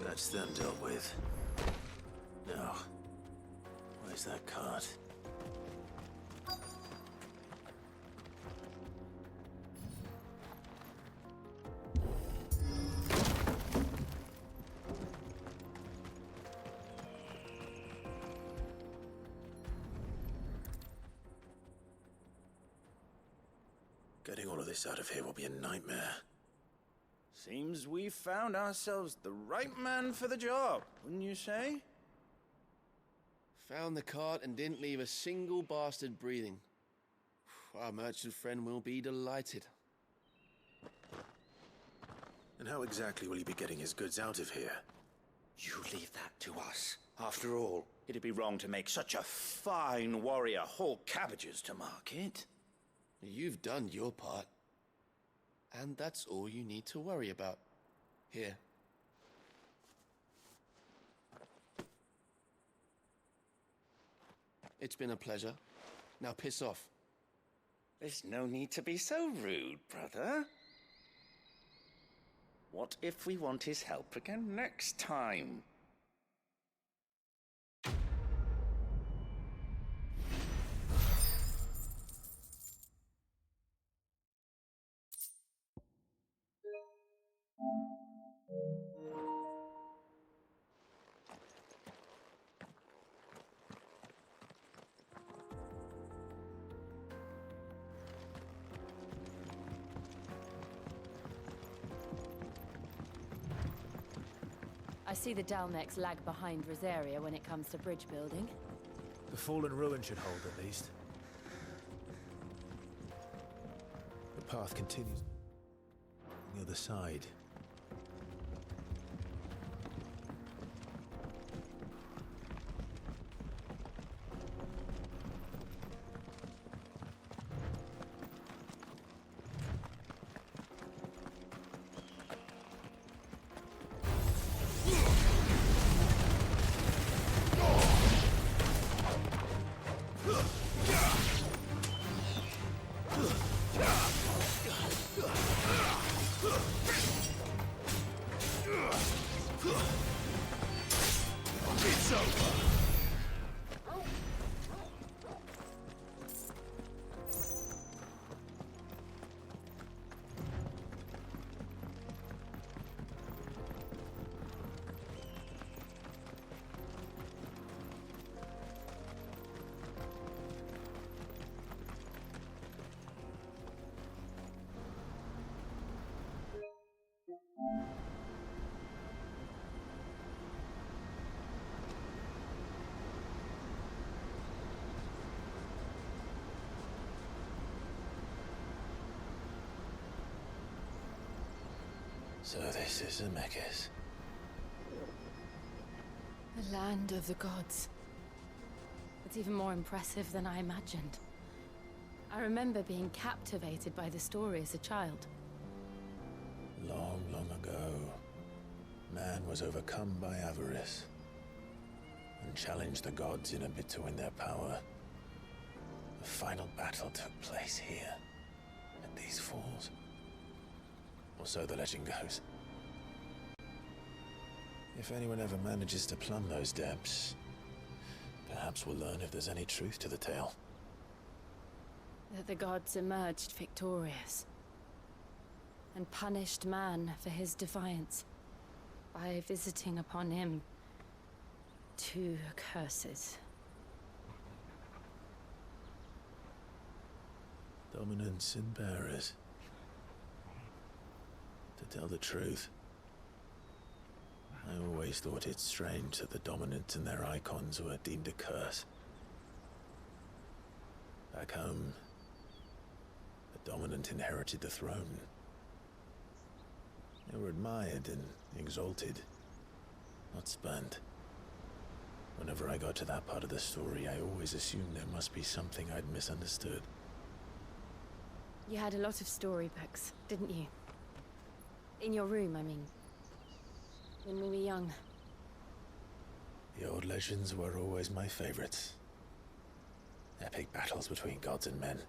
S2: That's them dealt with. Now, where's that cart? Getting all of this out of here will be a nightmare.
S13: Seems we found ourselves the right man for the job, wouldn't you say?
S18: Found the cart and didn't leave a single bastard breathing. Our merchant friend will be delighted.
S2: And how exactly will he be getting his goods out of here?
S5: You leave that to us. After all, it'd be wrong to make such a fine warrior haul cabbages to market.
S18: You've done your part. And that's all you need to worry about. Here. It's been a pleasure. Now piss off.
S19: There's no need to be so rude, brother. What if we want his help again next time?
S22: I see the Dalnecs lag behind Rosaria when it comes to bridge building.
S23: The fallen ruin should hold, at least.
S2: The path continues on the other side.
S23: It's over!
S2: So this is Zemeckis.
S22: The land of the gods. It's even more impressive than I imagined. I remember being captivated by the story as a child.
S2: Long, long ago, man was overcome by avarice and challenged the gods in a bid to win their power. The final battle took place here, at these falls. Or so the legend goes. If anyone ever manages to plumb those depths, perhaps we'll learn if there's any truth to the tale.
S22: That the gods emerged victorious and punished man for his defiance by visiting upon him 2 curses.
S2: Dominants and bearers. To tell the truth, I always thought it strange that the dominant and their icons were deemed a curse. Back home, the dominant inherited the throne. They were admired and exalted, not spurned. Whenever I got to that part of the story, I always assumed there must be something I'd misunderstood.
S22: You had a lot of storybooks, didn't you? In your room, I mean. When we were young.
S2: The old legends were always my favorites. Epic battles between gods and men.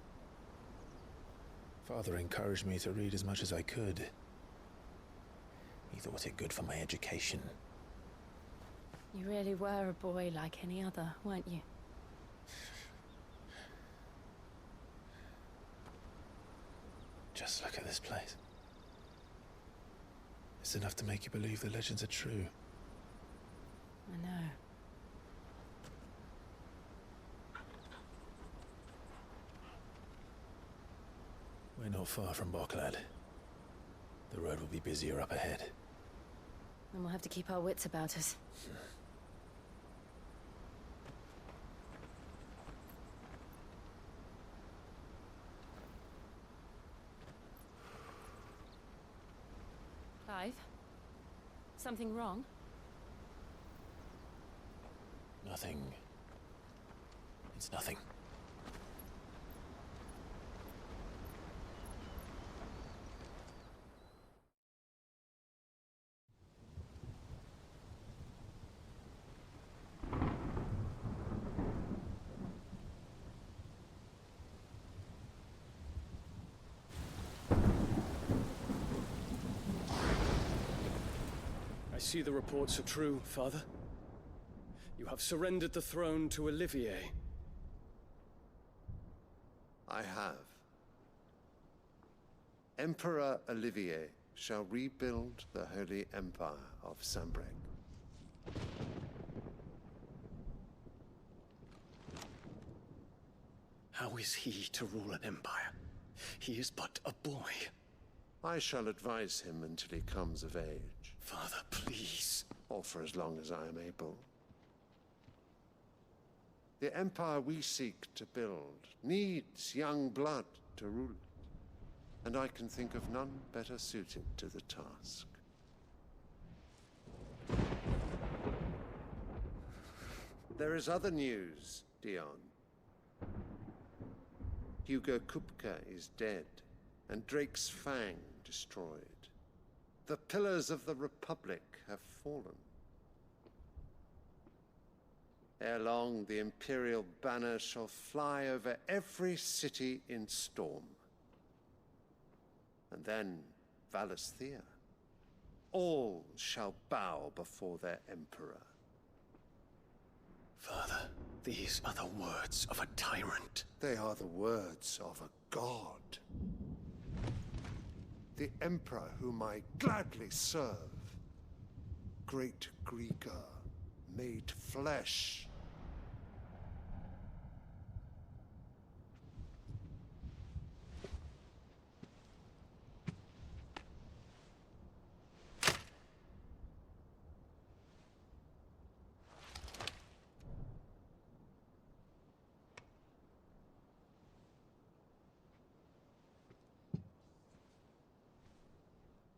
S2: Father encouraged me to read as much as I could. He thought it good for my education.
S22: You really were a boy like any other, weren't you?
S2: Just look at this place. It's enough to make you believe the legends are true.
S22: I know.
S2: We're not far from Boklad. The road will be busier up ahead.
S22: And we'll have to keep our wits about us. Clive? Something wrong?
S2: Nothing. It's nothing.
S7: I see the reports are true, Father. You have surrendered the throne to Olivier.
S14: I have. Emperor Olivier shall rebuild the Holy Empire of Sanbreque.
S7: How is he to rule an empire? He is but a boy.
S14: I shall advise him until he comes of age.
S7: Father, please.
S14: Or for as long as I am able. The empire we seek to build needs young blood to rule it, and I can think of none better suited to the task. There is other news, Dion. Hugo Kupka is dead, and Drake's Fang destroyed. The pillars of the Republic have fallen. Ere long, the Imperial banner shall fly over every city in Storm. And then Valisthea. All shall bow before their Emperor.
S7: Father, these are the words of a tyrant.
S14: They are the words of a god. The Emperor whom I gladly serve. Great Greagor, made flesh.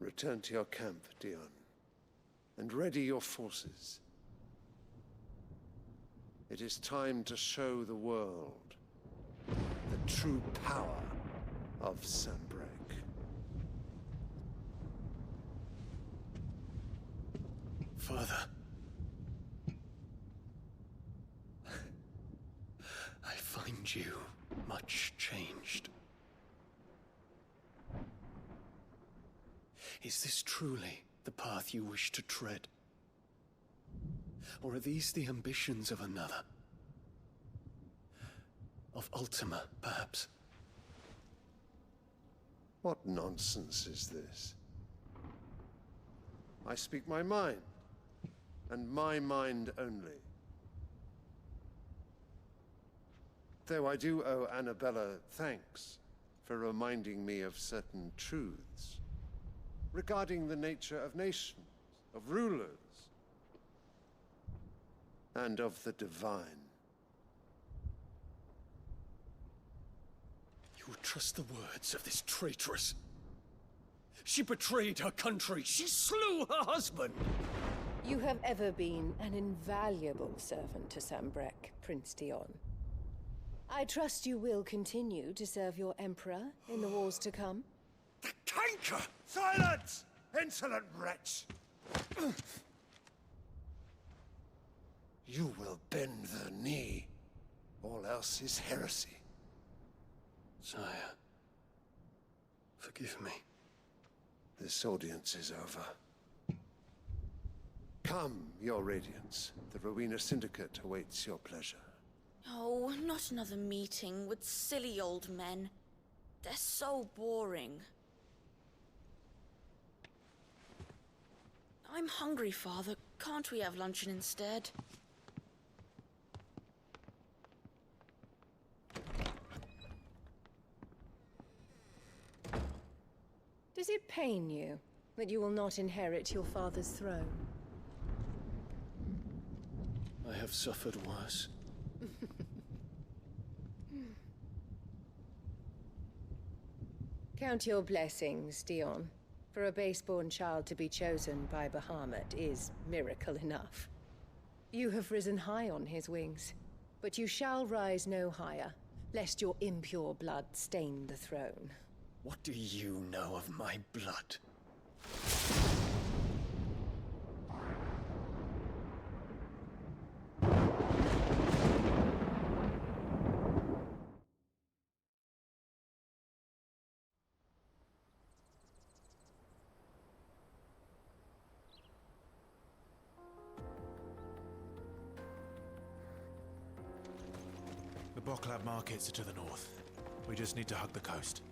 S14: Return to your camp, Dion, and ready your forces. It is time to show the world the true power of Sanbreque.
S7: Father. I find you much changed. Is this truly the path you wish to tread? Or are these the ambitions of another? Of Ultima, perhaps?
S14: What nonsense is this? I speak my mind, and my mind only. Though I do owe Annabella thanks for reminding me of certain truths regarding the nature of nations, of rulers, and of the divine.
S7: You would trust the words of this traitress? She betrayed her country. She slew her husband.
S4: You have ever been an invaluable servant to Sanbreque, Prince Dion. I trust you will continue to serve your Emperor in the wars to come.
S14: The canker! Silence! Insolent wretch! You will bend the knee. All else is heresy.
S7: Sire, forgive me.
S14: This audience is over. Come, your Radiance. The Rowena Syndicate awaits your pleasure.
S21: Oh, not another meeting with silly old men. They're so boring. I'm hungry, Father. Can't we have luncheon instead?
S4: Does it pain you that you will not inherit your father's throne?
S7: I have suffered worse.
S4: Count your blessings, Dion. For a base-born child to be chosen by Bahamut is miracle enough. You have risen high on his wings, but you shall rise no higher, lest your impure blood stain the throne.
S7: What do you know of my blood?
S23: Boklab markets are to the north. We just need to hug the coast.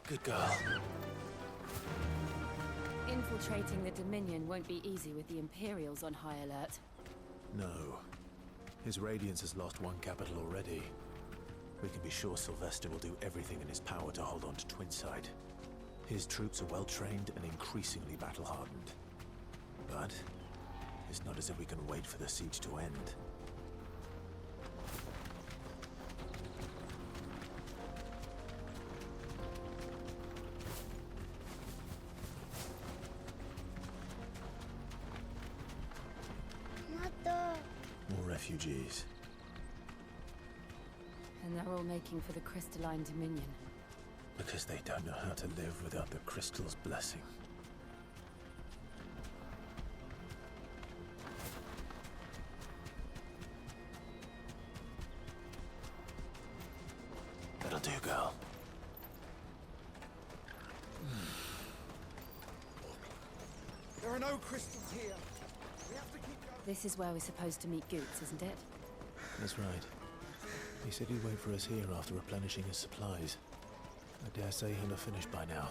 S2: Good girl.
S22: Infiltrating the Dominion won't be easy with the Imperials on high alert.
S23: No. His Radiance has lost one capital already. We can be sure Sylvester will do everything in his power to hold on to Twinside. His troops are well-trained and increasingly battle-hardened. But it's not as if we can wait for the siege to end. More refugees.
S22: And they're all making for the Crystalline Dominion.
S23: Because they don't know how to live without the Crystal's blessing.
S2: That'll do, girl.
S20: There are no crystals here. We have to keep going.
S22: This is where we're supposed to meet Goots, isn't it?
S23: That's right. He said he'd wait for us here after replenishing his supplies. I dare say he'll have finished by now.